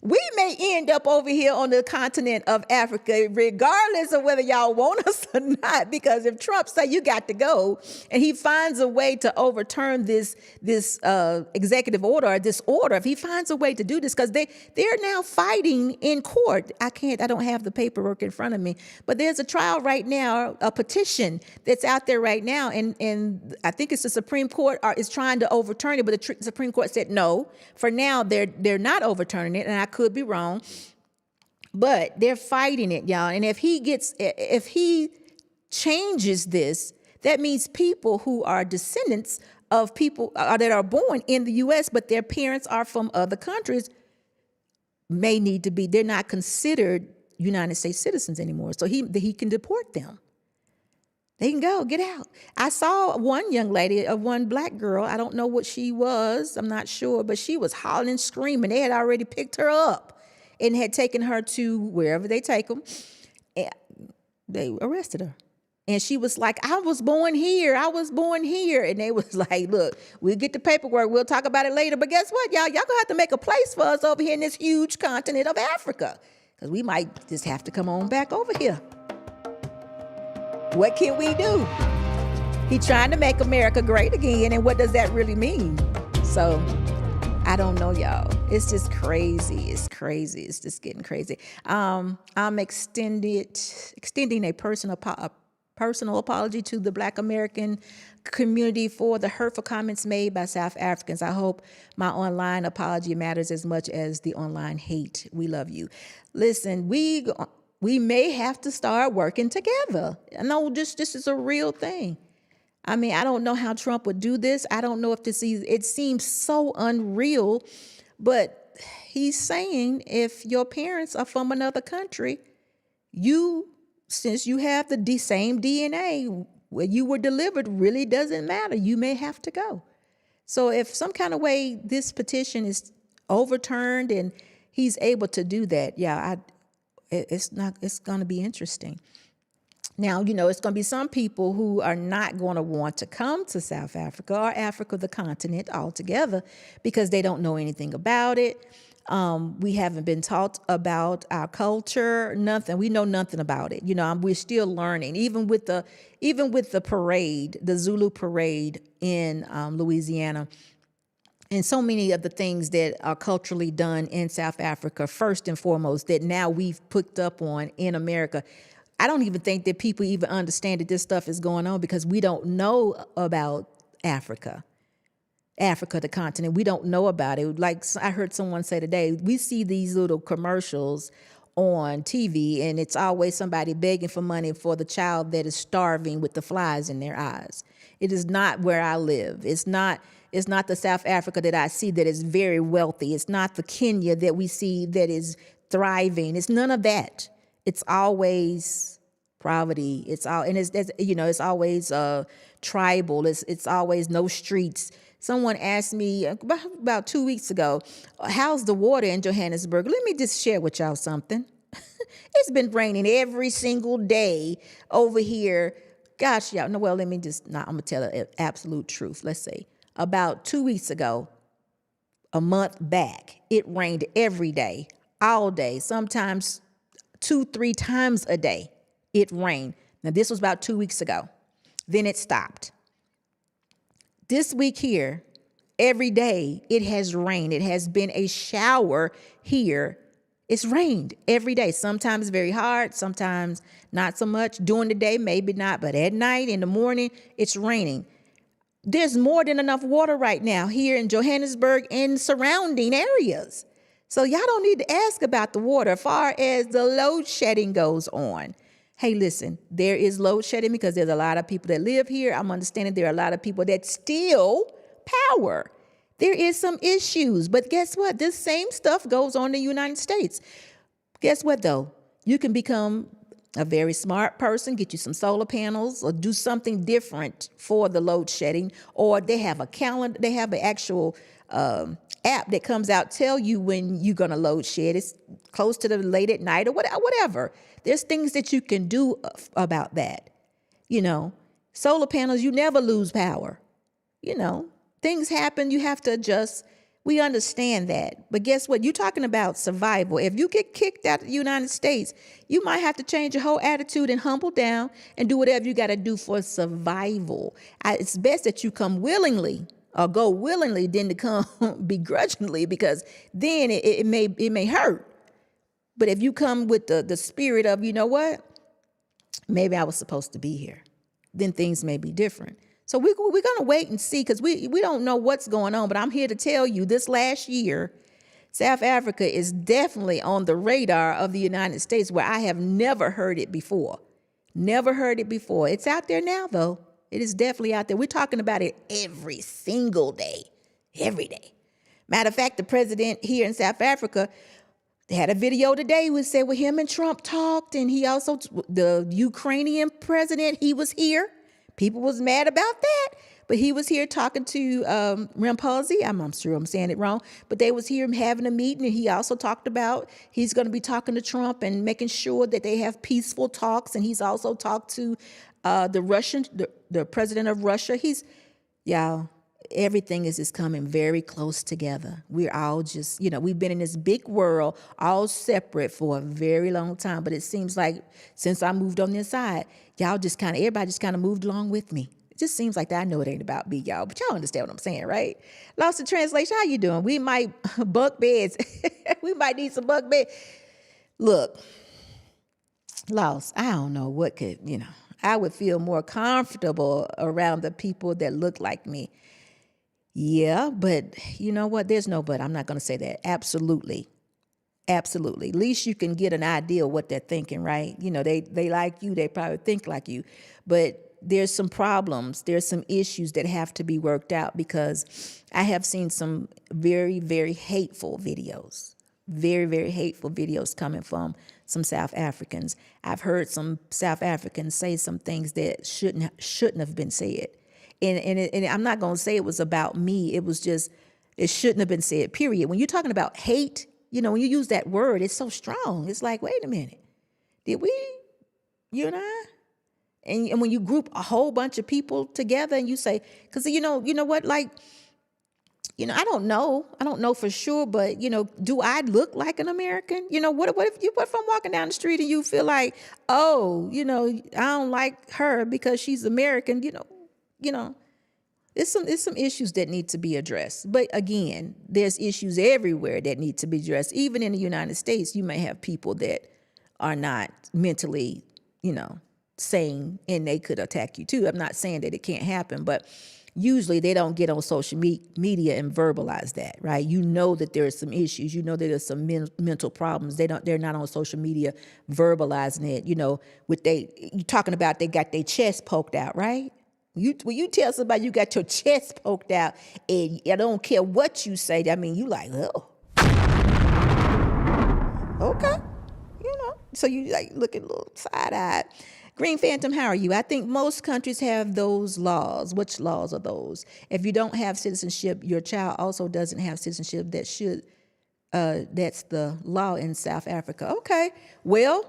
we may end up over here on the continent of Africa, regardless of whether y'all want us or not. Because if Trump say you got to go, and he finds a way to overturn this executive order, or this order, if he finds a way to do this, because they're now fighting in court. I don't have the paperwork in front of me, but there's a trial right now, a petition that's out there right now, and I think it's the Supreme Court is trying to overturn it, but the Supreme Court said no. For now, they're not overturning it, and I could be wrong, but they're fighting it, y'all. And if he changes this, that means people who are descendants of people that are born in the U.S., but their parents are from other countries, may need to be. They're not considered United States citizens anymore. So he can deport them. They can go, get out. I saw one young lady, one black girl. I don't know what she was. I'm not sure, but she was hollering and screaming. They had already picked her up and had taken her to wherever they take them. And they arrested her. And she was like, I was born here. I was born here. And they was like, look, we'll get the paperwork. We'll talk about it later. But guess what, y'all? Y'all gonna have to make a place for us over here in this huge continent of Africa, because we might just have to come on back over here. What can we do? He's trying to make America great again, and what does that really mean? So, I don't know, y'all. It's just crazy. It's crazy. It's just getting crazy. I'm extending a personal apology to the Black American community for the hurtful comments made by South Africans. I hope my online apology matters as much as the online hate. We love you. Listen, we may have to start working together. I know this is a real thing. I mean, I don't know how Trump would do this. I don't know if it seems so unreal, but he's saying if your parents are from another country, since you have the same DNA, where you were delivered really doesn't matter. You may have to go. So if some kind of way this petition is overturned and he's able to do that, it's going to be interesting. Now, it's going to be some people who are not going to want to come to South Africa or Africa, the continent altogether, because they don't know anything about it. We haven't been taught about our culture, nothing. We know nothing about it. We're still learning, even with the parade, the Zulu parade in Louisiana. And so many of the things that are culturally done in South Africa, first and foremost, that now we've picked up on in America. I don't even think that people even understand that this stuff is going on, because we don't know about Africa, the continent. We don't know about it. Like I heard someone say today, we see these little commercials on TV, and it's always somebody begging for money for the child that is starving with the flies in their eyes. It is not where I live. It's not the South Africa that I see that is very wealthy. It's not the Kenya that we see that is thriving. It's none of that. It's always poverty. It's always tribal. It's always no streets. Someone asked me about 2 weeks ago, how's the water in Johannesburg? Let me just share with y'all something. It's been raining every single day over here. Gosh, y'all, no, well, I'm going to tell the absolute truth. Let's say about 2 weeks ago, a month back, it rained every day, all day, sometimes 2-3 times a day. It rained. Now, this was about 2 weeks ago. Then it stopped. This week here, every day it has rained. It has been a shower here. It's rained every day, sometimes very hard, sometimes not so much. During the day, maybe not, but at night, in the morning, it's raining. There's more than enough water right now here in Johannesburg and surrounding areas. So y'all don't need to ask about the water as far as the load shedding goes on. Hey, listen, there is load shedding because there's a lot of people that live here. I'm understanding there are a lot of people that steal power. There is some issues, but guess what? This same stuff goes on in the United States. Guess what, though? You can become a very smart person, get you some solar panels, or do something different for the load shedding. Or they have a calendar, they have an actual app that comes out, tell you when you're going to load shed. It's close to the late at night or whatever. There's things that you can do about that. Solar panels, you never lose power. Things happen, you have to adjust. We understand that. But guess what? You're talking about survival. If you get kicked out of the United States, you might have to change your whole attitude and humble down and do whatever you got to do for survival. It's best that you come willingly or go willingly than to come begrudgingly, because then it may hurt. But if you come with the spirit of, you know what? Maybe I was supposed to be here, then things may be different. So we're going to wait and see, because we don't know what's going on. But I'm here to tell you, this last year, South Africa is definitely on the radar of the United States, where I have never heard it before. Never heard it before. It's out there now, though. It is definitely out there. We're talking about it every single day, every day. Matter of fact, the president here in South Africa, they had a video today where it said when him and Trump talked, and he also, the Ukrainian president, he was here. People was mad about that, but he was here talking to Ramaphosa. I'm sure I'm saying it wrong, but they was here having a meeting, and he also talked about he's going to be talking to Trump and making sure that they have peaceful talks. And he's also talked to the president of Russia. Everything is just coming very close together. We're all just, we've been in this big world, all separate for a very long time. But it seems like since I moved on this side, everybody just kind of moved along with me. It just seems like that. I know it ain't about me, y'all, but y'all understand what I'm saying, right? Lost in translation, how you doing? We might bunk beds. We might need some bunk beds. Look, Lost, I don't know what could, I would feel more comfortable around the people that look like me. Yeah, but you know what? There's no but. I'm not going to say that. Absolutely. Absolutely. At least you can get an idea of what they're thinking, right? They like you. They probably think like you. But there's some problems. There's some issues that have to be worked out, because I have seen some very, very hateful videos. Very, very hateful videos coming from some South Africans. I've heard some South Africans say some things that shouldn't have been said. And I'm not going to say it was about me. It was just, it shouldn't have been said, period. When you're talking about hate, when you use that word, it's so strong. It's like, wait a minute. Did we, you and I? And when you group a whole bunch of people together and you say, because, you know what, like, I don't know for sure, but, do I look like an American? What if I'm walking down the street and you feel like, oh, I don't like her because she's American, it's some issues that need to be addressed. But again, there's issues everywhere that need to be addressed. Even in the United States, you may have people that are not mentally, sane, and they could attack you too. I'm not saying that it can't happen, but usually they don't get on social media and verbalize that, right? That there are some issues. That there's some mental problems. They're not on social media verbalizing it. You talking about they got their chest poked out, right? When you tell somebody you got your chest poked out and I don't care what you say, I mean, you like, oh, okay. So you like looking a little side-eyed. Green Phantom, how are you? I think most countries have those laws. Which laws are those? If you don't have citizenship, your child also doesn't have citizenship. That's the law in South Africa. Okay. Well,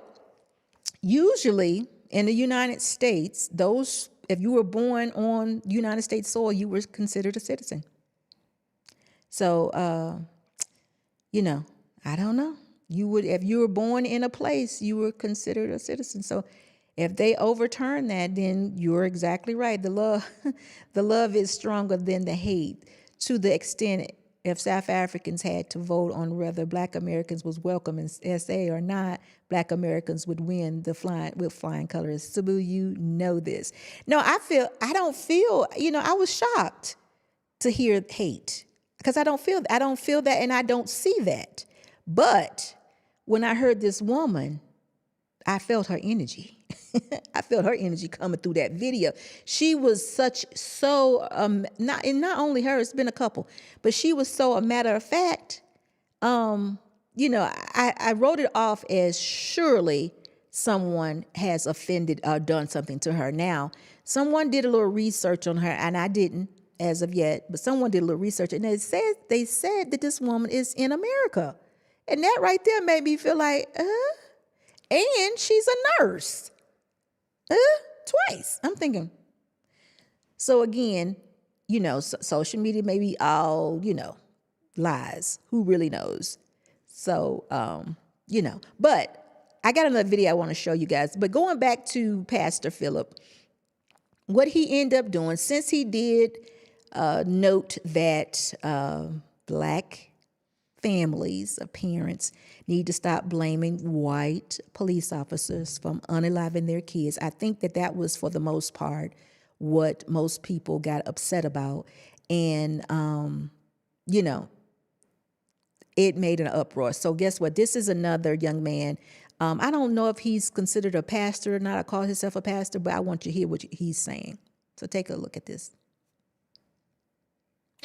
usually in the United States, if you were born on United States soil, you were considered a citizen. So, I don't know. If you were born in a place, you were considered a citizen. So if they overturn that, then you're exactly right. The love is stronger than the hate, to the extent if South Africans had to vote on whether Black Americans was welcome in SA or not, Black Americans would win with flying colors. Cebu, you know this. No, I was shocked to hear hate, because I don't feel that, and I don't see that. But when I heard this woman, I felt her energy. I felt her energy coming through that video. She was not only her, it's been a couple, but she was so a matter of fact. I wrote it off as surely someone has offended or done something to her. Now, someone did a little research on her, and I didn't as of yet, but someone did a little research, and they said that this woman is in America. And that right there made me feel like, and she's a nurse. Twice. I'm thinking. So again, social media may be all, lies. Who really knows? So, but I got another video I want to show you guys. But going back to Pastor Philip, what he ended up doing, since he did note that Black families of parents need to stop blaming white police officers from unaliving their kids. I think that was, for the most part, what most people got upset about. And, it made an uproar. So guess what? This is another young man. I don't know if he's considered a pastor or not. I call himself a pastor, but I want you to hear what he's saying. So take a look at this.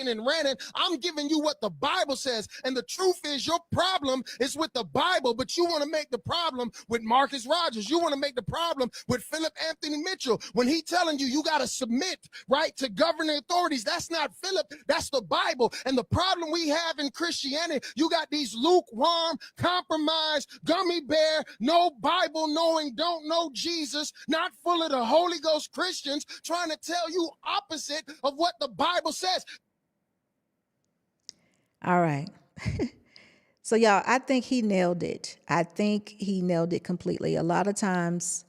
And ran it. I'm giving you what the Bible says, and the truth is your problem is with the Bible, but you want to make the problem with Marcus Rogers. You want to make the problem with Philip Anthony Mitchell when he telling you got to submit, right, to governing authorities. That's not Philip, that's the Bible. And the problem we have in Christianity, you got these lukewarm, compromised, gummy bear, no Bible knowing, don't know Jesus, not full of the Holy Ghost Christians trying to tell you opposite of what the Bible says. All right. So y'all, I think he nailed it. I think he nailed it completely. A lot of times,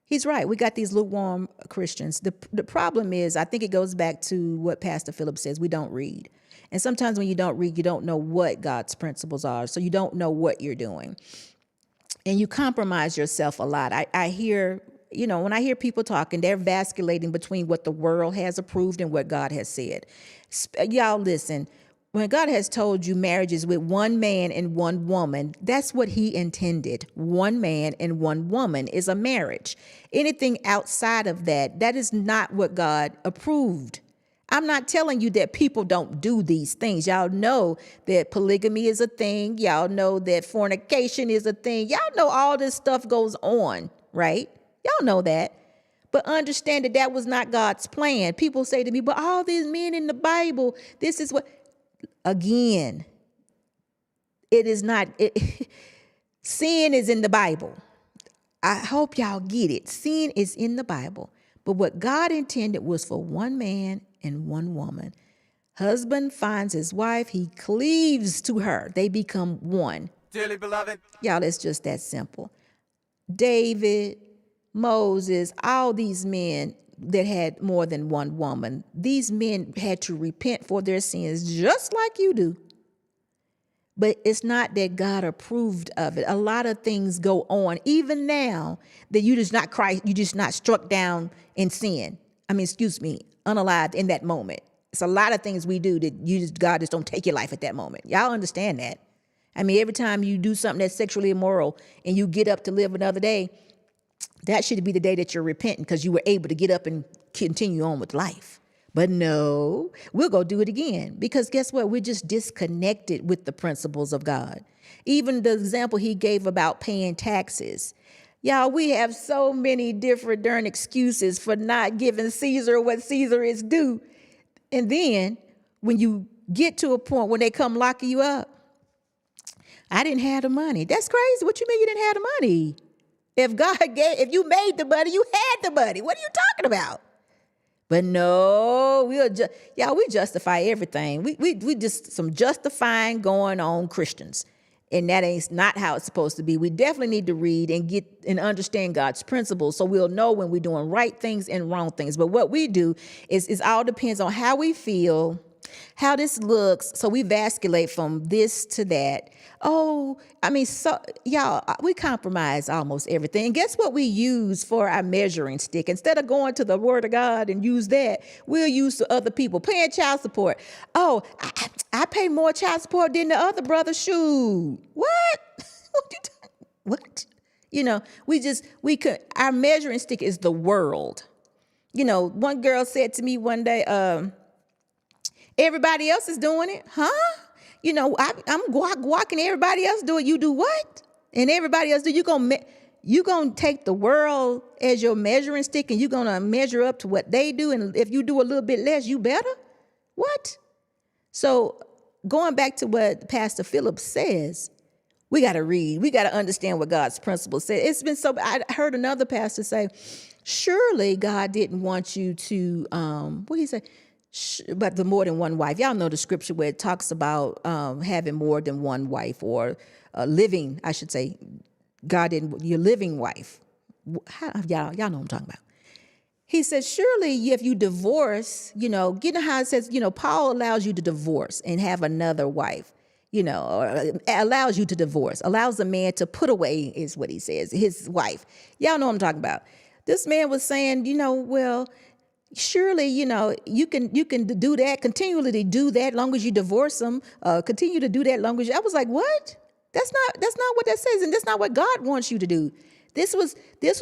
he's right. We got these lukewarm Christians. The problem is, I think it goes back to what Pastor Philip says, we don't read. And sometimes when you don't read, you don't know what God's principles are. So you don't know what you're doing. And you compromise yourself a lot. I hear, when I hear people talking, they're vasculating between what the world has approved and what God has said. Y'all listen. When God has told you marriages with one man and one woman, that's what he intended. One man and one woman is a marriage. Anything outside of that, that is not what God approved. I'm not telling you that people don't do these things. Y'all know that polygamy is a thing. Y'all know that fornication is a thing. Y'all know all this stuff goes on, right? Y'all know that. But understand that was not God's plan. People say to me, but all these men in the Bible, this is what... Again, it is not, sin is in the Bible. I hope y'all get it. Sin is in the Bible. But what God intended was for one man and one woman. Husband finds his wife, he cleaves to her. They become one. Dearly beloved. Y'all, it's just that simple. David, Moses, all these men that had more than one woman. These men had to repent for their sins just like you do. But it's not that God approved of it. A lot of things go on, even now, that you just not struck down in sin. Unalived in that moment. It's a lot of things we do that God just don't take your life at that moment. Y'all understand that? Every time you do something that's sexually immoral and you get up to live another day, that should be the day that you're repenting, because you were able to get up and continue on with life. But no, we'll go do it again, because guess what? We're just disconnected with the principles of God. Even the example he gave about paying taxes. Y'all, we have so many different darn excuses for not giving Caesar what Caesar is due. And then when you get to a point when they come locking you up, I didn't have the money. That's crazy. What you mean you didn't have the money? If you made the money, you had the money. What are you talking about? But no, we justify everything. We just some justifying going on Christians. And that ain't not how it's supposed to be. We definitely need to read and get and understand God's principles so we'll know when we're doing right things and wrong things. But what we do is all depends on how we feel, how this looks. So we vasculate from this to that. We compromise almost everything. And guess what we use for our measuring stick? Instead of going to the Word of God and use that, we'll use to other people. Paying child support. Oh, I pay more child support than the other brother. Shoot. What? What? Our measuring stick is the world. One girl said to me one day, everybody else is doing it. Huh? I'm walking, everybody else do it. You do what? And everybody else do. You gonna take the world as your measuring stick and you're gonna measure up to what they do. And if you do a little bit less, you better? What? So going back to what Pastor Phillips says, we got to read. We got to understand what God's principles say. I heard another pastor say, surely God didn't want you to, what did he say? But the more than one wife. Y'all know the scripture where it talks about having more than one wife, or living, I should say, your living wife. Y'all know what I'm talking about. He says, surely if you divorce, how it says, Paul allows you to divorce and have another wife, or allows you to divorce, allows a man to put away, is what he says, his wife. Y'all know what I'm talking about. This man was saying, surely, you can do that, continually do that long as you divorce them, continue to do that long as I was like, what? That's not what that says. And that's not what God wants you to do. This was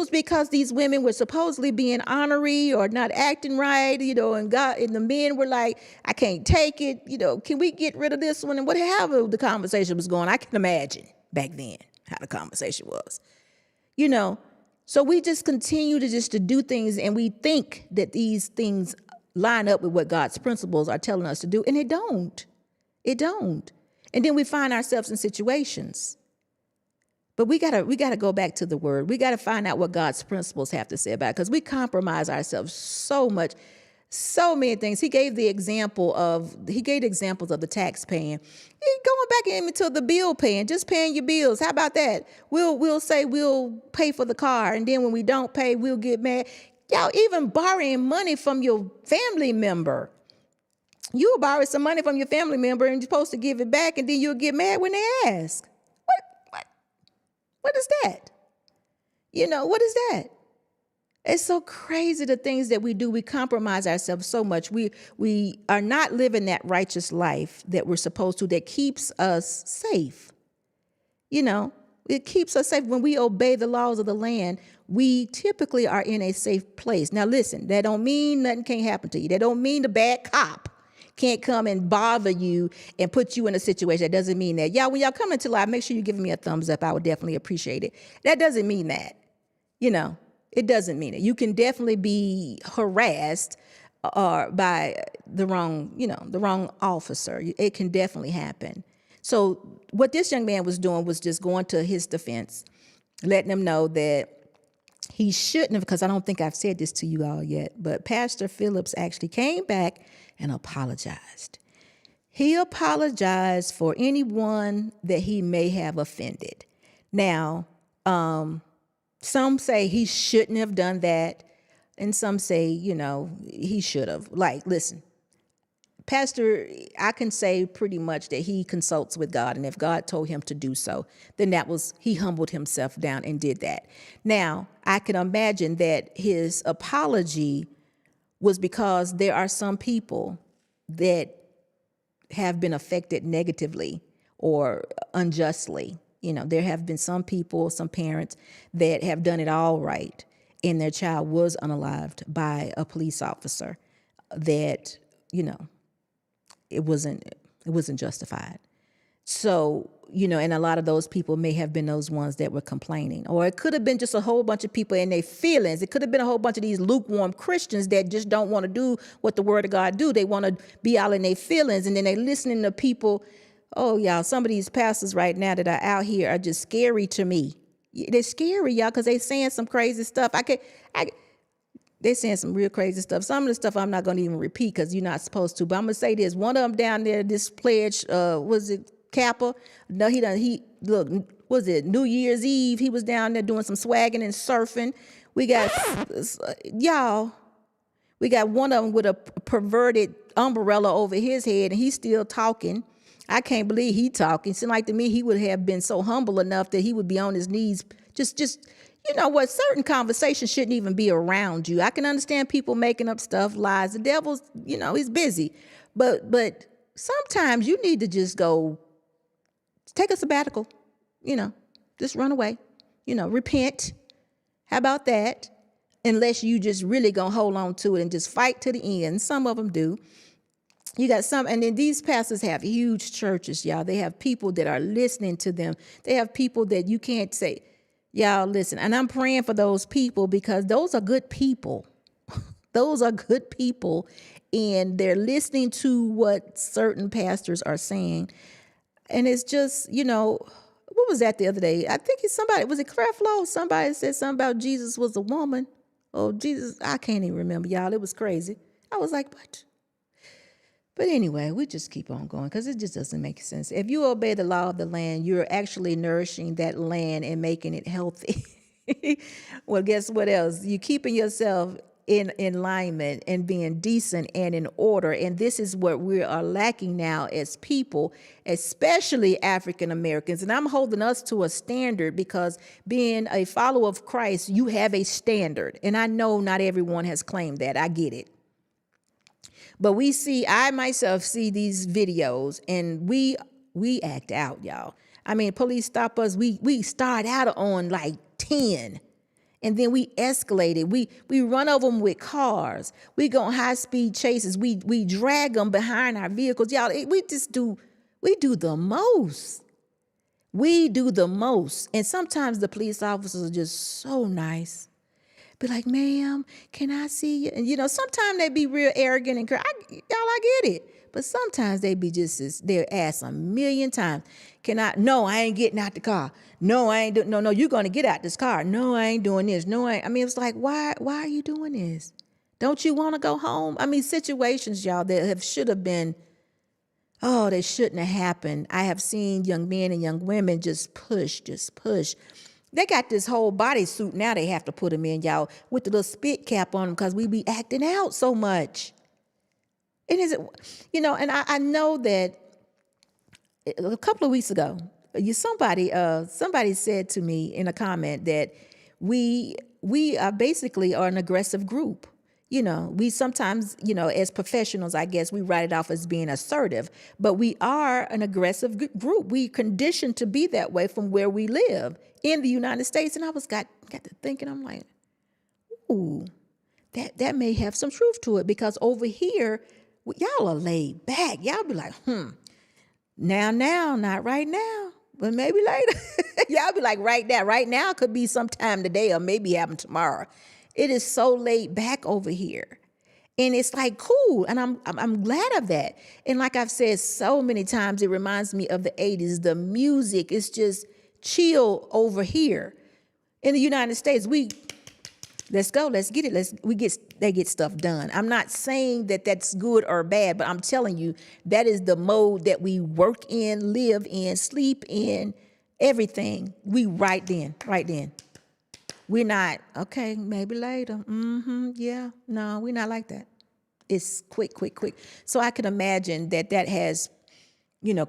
because these women were supposedly being honorary or not acting right, and God and the men were like, I can't take it. Can we get rid of this one? And whatever the conversation was going, I can imagine back then how the conversation was, So we just continue to do things, and we think that these things line up with what God's principles are telling us to do, and it don't. It don't. And then we find ourselves in situations. But we gotta go back to the Word. We gotta find out what God's principles have to say about it, because we compromise ourselves so much, so many things. He gave examples of the tax paying. Going back into the bill paying, just paying your bills. How about that? We'll say we'll pay for the car, and then when we don't pay, we'll get mad. Y'all, even borrowing money from your family member. You'll borrow some money from your family member and you're supposed to give it back, and then you'll get mad when they ask. What is that? What is that? It's so crazy, the things that we do. We compromise ourselves so much. We are not living that righteous life that we're supposed to, that keeps us safe. It keeps us safe. When we obey the laws of the land, we typically are in a safe place. Now listen, that don't mean nothing can't happen to you. That don't mean the bad cop can't come and bother you and put you in a situation. That doesn't mean that. Y'all, when y'all come into live, make sure you're giving me a thumbs up. I would definitely appreciate it. That doesn't mean that. It doesn't mean it. You can definitely be harassed by the wrong officer. It can definitely happen. So what this young man was doing was just going to his defense, letting him know that he shouldn't have, because I don't think I've said this to you all yet, but Pastor Phillips actually came back and apologized. He apologized for anyone that he may have offended. Now, some say he shouldn't have done that, and some say, he should have. Like, listen, Pastor, I can say pretty much that he consults with God, and if God told him to do so, then he humbled himself down and did that. Now, I can imagine that his apology was because there are some people that have been affected negatively or unjustly. There have been some people, some parents that have done it all right, and their child was unalived by a police officer, that, it wasn't justified. So, and a lot of those people may have been those ones that were complaining, or it could have been just a whole bunch of people in their feelings. It could have been a whole bunch of these lukewarm Christians that just don't want to do what the word of God do. They want to be all in their feelings, and then they listening to people. Oh, y'all, some of these pastors right now that are out here are just scary to me. They're scary, y'all, because they saying some crazy stuff. They're saying some real crazy stuff. Some of the stuff I'm not going to even repeat because you're not supposed to. But I'm going to say this. One of them down there, this pledge, was it Kappa? No, look, was it New Year's Eve? He was down there doing some swagging and surfing. We got, y'all, we got one of them with a perverted umbrella over his head, and he's still talking. I can't believe he talking. It seemed like to me he would have been so humble enough that he would be on his knees. Just you know what? Certain conversations shouldn't even be around you. I can understand people making up stuff, lies. The devil's, he's busy. But sometimes you need to just go take a sabbatical, just run away, repent. How about that? Unless you just really gonna hold on to it and just fight to the end. Some of them do. You got some, and then these pastors have huge churches, y'all. They have people that are listening to them. They have people that you can't say, y'all, listen. And I'm praying for those people because those are good people. Those are good people, and they're listening to what certain pastors are saying. And it's just, what was that the other day? I think was it Creflo? Somebody said something about Jesus was a woman. Oh, Jesus, I can't even remember, y'all. It was crazy. I was like, what? But anyway, we just keep on going because it just doesn't make sense. If you obey the law of the land, you're actually nourishing that land and making it healthy. Well, guess what else? You're keeping yourself in alignment and being decent and in order. And this is what we are lacking now as people, especially African Americans. And I'm holding us to a standard because being a follower of Christ, you have a standard. And I know not everyone has claimed that. I get it. But I myself see these videos and we act out, y'all. I mean, police stop us. We start out on like 10 and then we escalated. We run over them with cars. We go on high speed chases. We drag them behind our vehicles. Y'all, we do the most. We do the most. And sometimes the police officers are just so nice. Be like, ma'am, can I see you? And, sometimes they be real arrogant and I get it. But sometimes they be they'll ask a million times, no, I ain't getting out the car. No, I ain't no, you're going to get out this car. No, I ain't doing this. No, I mean, it's like, why are you doing this? Don't you want to go home? I mean, situations, y'all, that should have been, they shouldn't have happened. I have seen young men and young women just push. They got this whole bodysuit now they have to put them in, y'all, with the little spit cap on them because we be acting out so much. And and I know that a couple of weeks ago, somebody said to me in a comment that we are basically an aggressive group. We sometimes, as professionals, I guess we write it off as being assertive, but we are an aggressive group. We conditioned to be that way from where we live in the United States. And I got to thinking, I'm like, ooh, that may have some truth to it because over here, y'all are laid back. Y'all be like, now, not right now, but maybe later. Y'all be like, right now could be sometime today or maybe happen tomorrow. It is so laid back over here. And it's like cool. And I'm glad of that. And like I've said so many times, it reminds me of the 80s. The music is just chill over here. In the United States, let's go, let's get it. They get stuff done. I'm not saying that that's good or bad, but I'm telling you, that is the mode that we work in, live in, sleep in, everything. We right then. We're not, okay, maybe later. Yeah, no, we're not like that. It's quick. So I can imagine that has,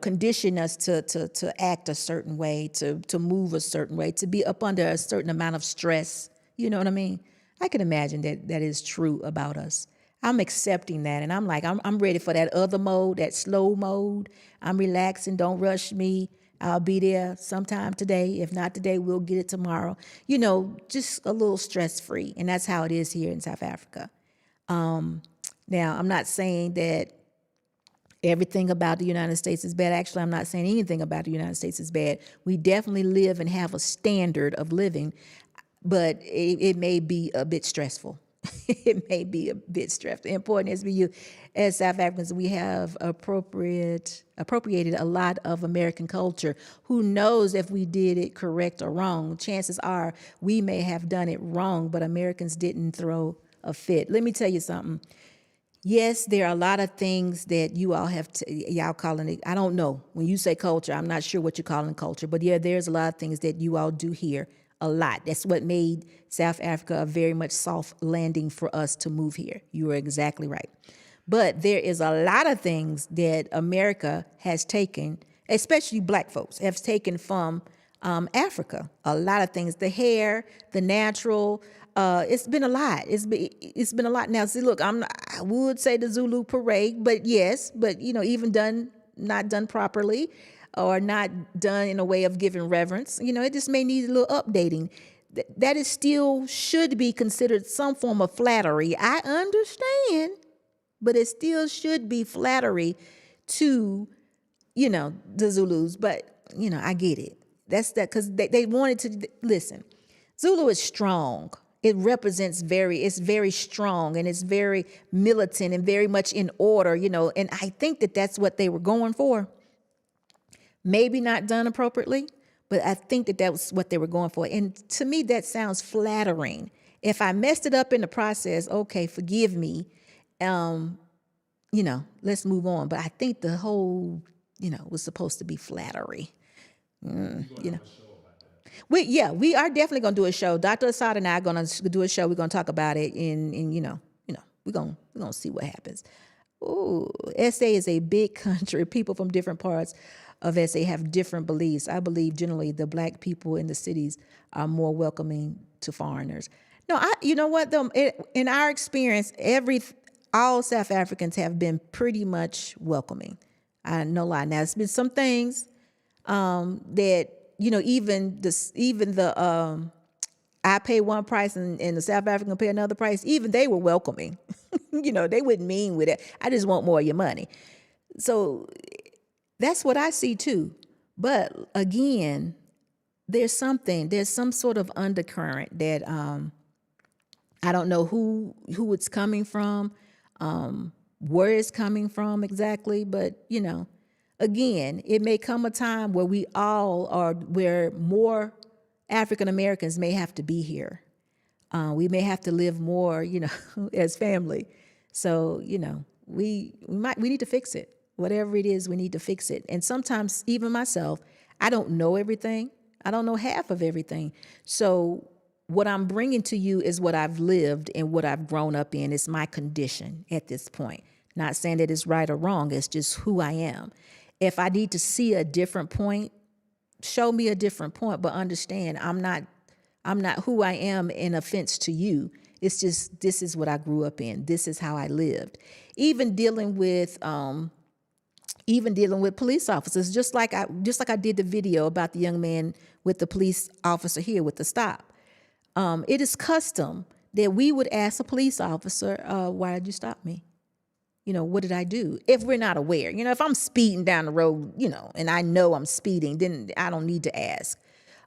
conditioned us to act a certain way, to move a certain way, to be up under a certain amount of stress. You know what I mean? I can imagine that is true about us. I'm accepting that. And I'm like, I'm ready for that other mode, that slow mode. I'm relaxing. Don't rush me. I'll be there sometime today. If not today, we'll get it tomorrow. Just a little stress-free. And that's how it is here in South Africa. Now, I'm not saying that everything about the United States is bad. Actually, I'm not saying anything about the United States is bad. We definitely live and have a standard of living, but it may be a bit stressful. It may be a bit stressful. Important is you, as South Africans, we have appropriated a lot of American culture. Who knows if we did it correct or wrong? Chances are we may have done it wrong, but Americans didn't throw a fit. Let me tell you something. Yes, there are a lot of things that you all have y'all calling it. I don't know. When you say culture, I'm not sure what you're calling culture, but yeah, there's a lot of things that you all do here a lot. That's what made South Africa a very much soft landing for us to move here. You are exactly right. But there is a lot of things that America has taken, especially black folks, have taken from Africa. A lot of things, the hair, the natural, it's been a lot. It's been a lot. Now, see, look, I would say the Zulu parade, but yes, but even not done properly, or not done in a way of giving reverence. It just may need a little updating. That is still should be considered some form of flattery. I understand, but it still should be flattery to, the Zulus. But, I get it. That's that because they wanted to listen. Zulu is strong. It represents it's very strong, and it's very militant and very much in order, and I think that's what they were going for. Maybe not done appropriately, but I think that was what they were going for. And to me, that sounds flattering. If I messed it up in the process, okay, forgive me. Let's move on. But I think the whole, was supposed to be flattery. We are definitely going to do a show. Dr. Assad and I are going to do a show. We're going to talk about it, and we're going to see what happens. Ooh, SA is a big country. People from different parts of SA have different beliefs. I believe generally the black people in the cities are more welcoming to foreigners. No, you know what though? In our experience, all South Africans have been pretty much welcoming. No lie. Now, it's been some things that even the I pay one price and the South African pay another price. Even they were welcoming. They wouldn't mean with it. I just want more of your money. So that's what I see too. But again, there's some sort of undercurrent that I don't know who it's coming from, where it's coming from exactly. But again, it may come a time where where more African Americans may have to be here. We may have to live more, as family. So, we need to fix it. Whatever it is, we need to fix it. And sometimes, even myself, I don't know everything. I don't know half of everything. So what I'm bringing to you is what I've lived and what I've grown up in. It's my condition at this point. Not saying that it's right or wrong. It's just who I am. If I need to see a different point, show me a different point, but understand I'm not who I am in offense to you. It's just, this is what I grew up in. This is how I lived. Even dealing with police officers, just like I did the video about the young man with the police officer here with the stop. It is custom that we would ask a police officer, why did you stop me? What did I do? If we're not aware, if I'm speeding down the road, and I know I'm speeding, then I don't need to ask.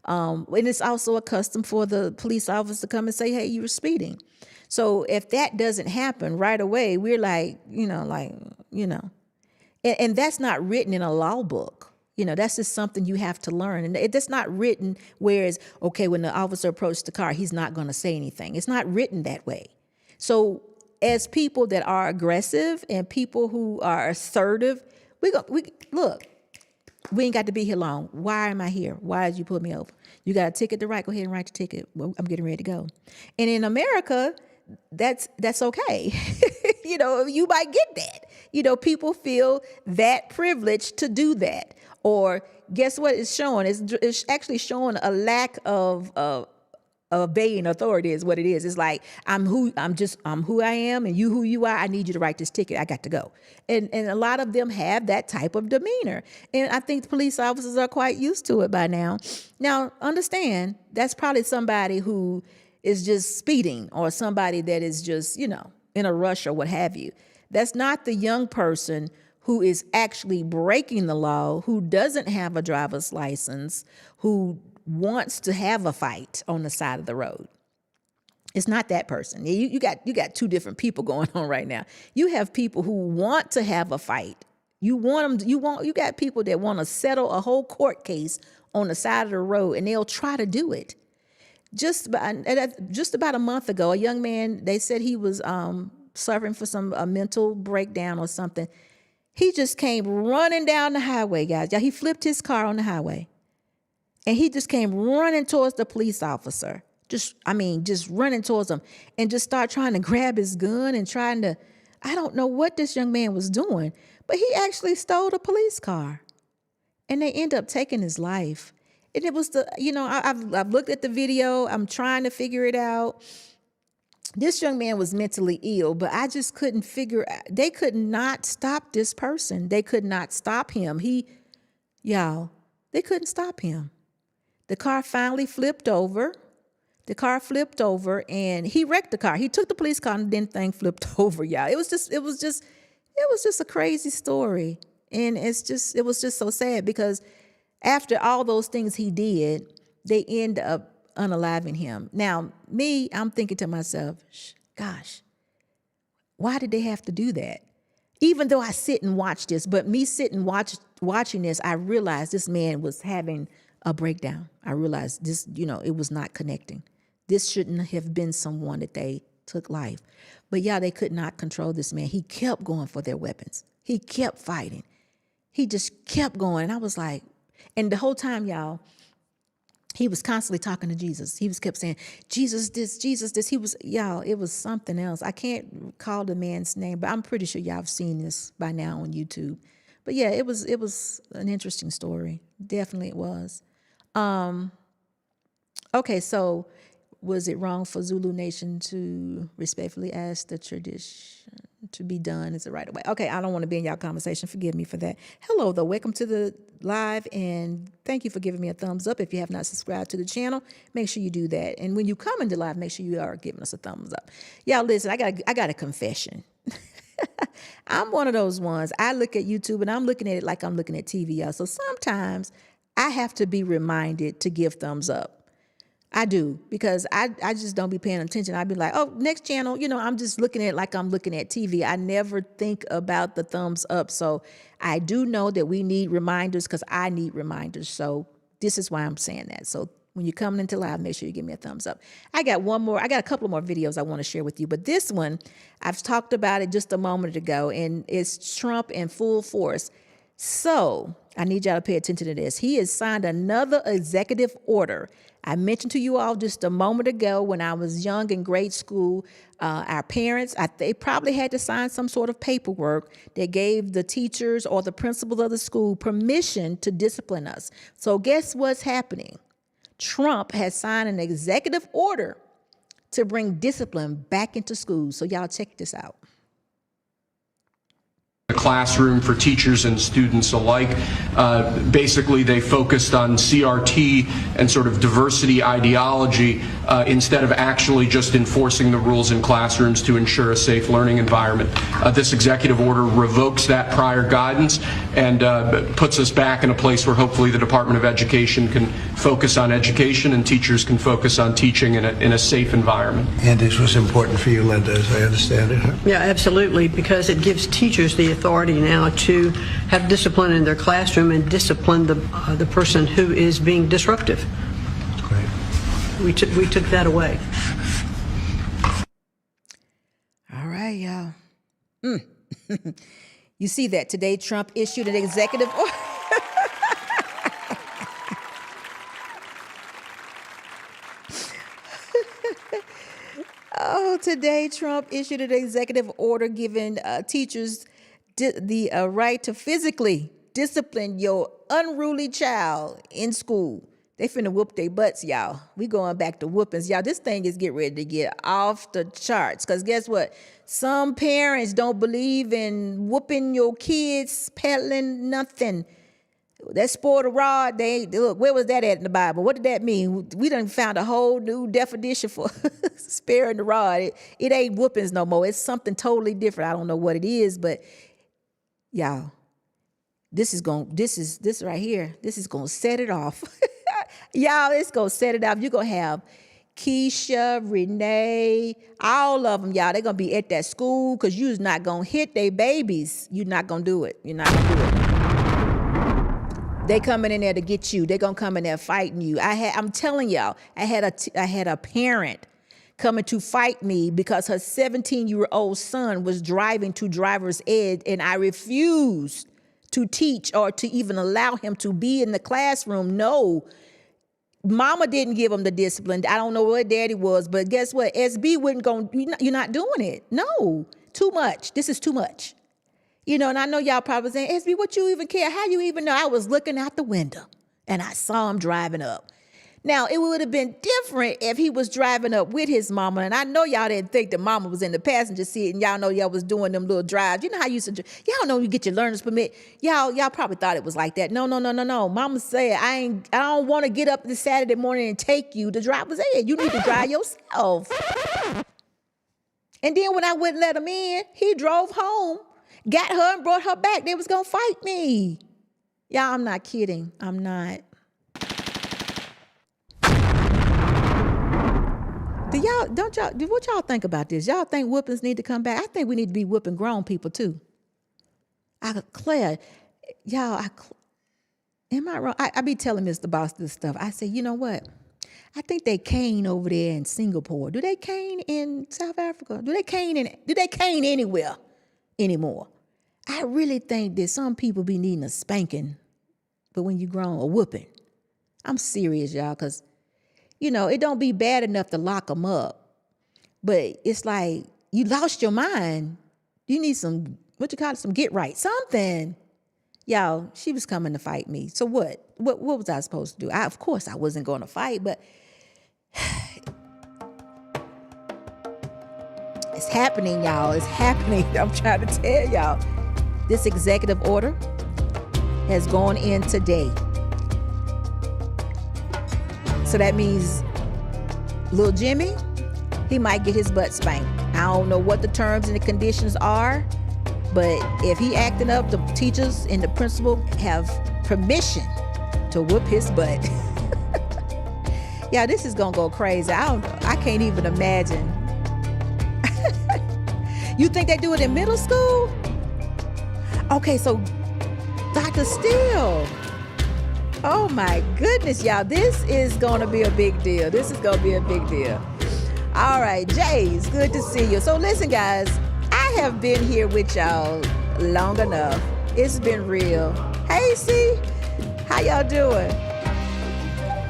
And it's also a custom for the police officer to come and say, hey, you were speeding. So if that doesn't happen right away, we're like, and that's not written in a law book. That's just something you have to learn. And it's not written whereas, okay, when the officer approached the car, he's not going to say anything. It's not written that way. So as people that are aggressive and people who are assertive, we ain't got to be here long. Why am I here? Why did you pull me over? You got a ticket to write? Go ahead and write the ticket. Well, I'm getting ready to go. And in America, that's okay. You might get that. People feel that privilege to do that. Or guess what it's showing? It's actually showing a lack of obeying authority is what it is. It's like I'm who I am, and you who you are. I need you to write this ticket. I got to go. And a lot of them have that type of demeanor, and I think the police officers are quite used to it by now. Now, understand that's probably somebody who is just speeding, or somebody that is just in a rush or what have you. That's not the young person who is actually breaking the law, who doesn't have a driver's license, who wants to have a fight on the side of the road. It's not that person. You got two different people going on right now. You have people who want to have a fight. You got people that want to settle a whole court case on the side of the road, and they'll try to do it. Just about a month ago, a young man, they said he was suffering for a mental breakdown or something. He just came running down the highway, guys. He flipped his car on the highway. And he just came running towards the police officer. Just running towards him, and just start trying to grab his gun and I don't know what this young man was doing, but he actually stole the police car, and they end up taking his life. And it was I've looked at the video. I'm trying to figure it out. This young man was mentally ill, but I just couldn't figure out. They could not stop this person. They could not stop him. They couldn't stop him. The car finally flipped over. And he wrecked the car. He took the police car, and then the thing flipped over, y'all. It was just a crazy story. And it was just so sad, because after all those things he did, they end up unaliving him. Now, I'm thinking to myself, gosh, why did they have to do that? Even though I sit and watch this, but me sitting watching this, I realized this man was having a breakdown. I realized this, it was not connecting. This shouldn't have been someone that they took life. But they could not control this man. He kept going for their weapons. He kept fighting. He just kept going. And I was like, and the whole time, y'all, he was constantly talking to Jesus. He kept saying, Jesus this, Jesus this. It was something else. I can't call the man's name, but I'm pretty sure y'all have seen this by now on YouTube. But it was an interesting story. Definitely it was. Okay, so was it wrong for Zulu Nation to respectfully ask the tradition to be done? Is it right away? Okay, I don't want to be in y'all conversation. Forgive me for that. Hello, though. Welcome to the live, and thank you for giving me a thumbs up. If you have not subscribed to the channel, make sure you do that. And when you come into live, make sure you are giving us a thumbs up. Y'all, listen, I got a confession. I'm one of those ones. I look at YouTube, and I'm looking at it like I'm looking at TV, y'all. So sometimes I have to be reminded to give thumbs up. I do, because I just don't be paying attention. I'd be like, oh, next channel, I'm just looking at it like I'm looking at TV. I never think about the thumbs up. So I do know that we need reminders, because I need reminders. So this is why I'm saying that. So when you're coming into live, make sure you give me a thumbs up. I got a couple more videos I want to share with you, but this one, I've talked about it just a moment ago, and it's Trump in full force. So I need y'all to pay attention to this. He has signed another executive order. I mentioned to you all just a moment ago, when I was young in grade school, our parents, they probably had to sign some sort of paperwork that gave the teachers or the principal of the school permission to discipline us. So guess what's happening? Trump has signed an executive order to bring discipline back into schools. So y'all check this out. The classroom for teachers and students alike. Basically, they focused on CRT and sort of diversity ideology instead of actually just enforcing the rules in classrooms to ensure a safe learning environment. This executive order revokes that prior guidance and puts us back in a place where hopefully the Department of Education can focus on education and teachers can focus on teaching in a safe environment. And this was important for you, Linda, as I understand it. Yeah, absolutely, because it gives teachers the authority now to have discipline in their classroom and discipline the person who is being disruptive. Great. We took that away. All right, y'all. You see that today Trump issued an executive order. Today Trump issued an executive order giving teachers the right to physically discipline your unruly child in school. They finna whoop their butts, y'all. We going back to whoopings. Y'all, this thing is getting ready to get off the charts. Because guess what? Some parents don't believe in whooping your kids, peddling nothing. That sport of rod, look, where was that at in the Bible? What did that mean? We done found a whole new definition for sparing the rod. It ain't whoopings no more. It's something totally different. I don't know what it is, but y'all, this right here, this is gonna set it off. Y'all, it's gonna set it off. You're gonna have Keisha, Renee, all of them, y'all. They're gonna be at that school because you're not gonna hit their babies. You're not gonna do it. You're not gonna do it. They coming in there to get you. They're gonna come in there fighting you. I'm telling y'all, I had a parent coming to fight me because her 17-year-old son was driving to driver's ed, and I refused to teach or to even allow him to be in the classroom. No, mama didn't give him the discipline. I don't know what daddy was, but guess what? SB wasn't going, you're not doing it. No, too much. This is too much. You know, and I know y'all probably saying, SB, what you even care? How you even know? I was looking out the window and I saw him driving up. Now, it would have been different if he was driving up with his mama. And I know y'all didn't think that mama was in the passenger seat and y'all know y'all was doing them little drives. You know how you used to, y'all know you get your learner's permit. Y'all probably thought it was like that. No. Mama said, I don't want to get up this Saturday morning and take you to driver's ed. You need to drive yourself. And then when I wouldn't let him in, he drove home, got her and brought her back. They was going to fight me. Y'all, I'm not kidding. I'm not. What y'all think about this? Y'all think whoopings need to come back? I think we need to be whooping grown people too. Claire, y'all, am I wrong? I be telling Mr. Boss this stuff. I say, you know what? I think they cane over there in Singapore. Do they cane in South Africa? Do they cane anywhere anymore? I really think that some people be needing a spanking, but when you grown, a whooping. I'm serious, y'all, because you know, it don't be bad enough to lock them up, but it's like you lost your mind. You need some, some get right, something. Y'all, she was coming to fight me. So what? What was I supposed to do? Of course I wasn't going to fight, but it's happening, y'all. It's happening. I'm trying to tell y'all. This executive order has gone in today. So that means little Jimmy, he might get his butt spanked. I don't know what the terms and the conditions are, but if he acting up, the teachers and the principal have permission to whoop his butt. Yeah, this is gonna go crazy. I can't even imagine. You think they do it in middle school? Okay, so Dr. Steele. Oh my goodness, y'all. This is going to be a big deal. All right, Jay, it's good to see you. So listen, guys, I have been here with y'all long enough. It's been real. Hey, C, how y'all doing?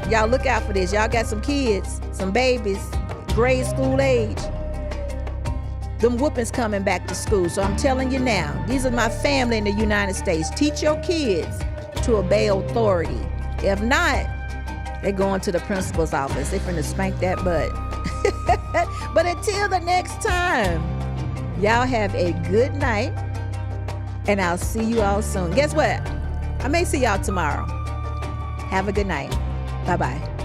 Y'all look out for this. Y'all got some kids, some babies, grade school age. Them whoopings coming back to school. So I'm telling you now, these are my family in the United States. Teach your kids to obey authority. If not, they're going to the principal's office. They're finna spank that butt. But until the next time, y'all have a good night, and I'll see you all soon. Guess what? I may see y'all tomorrow. Have a good night. Bye-bye.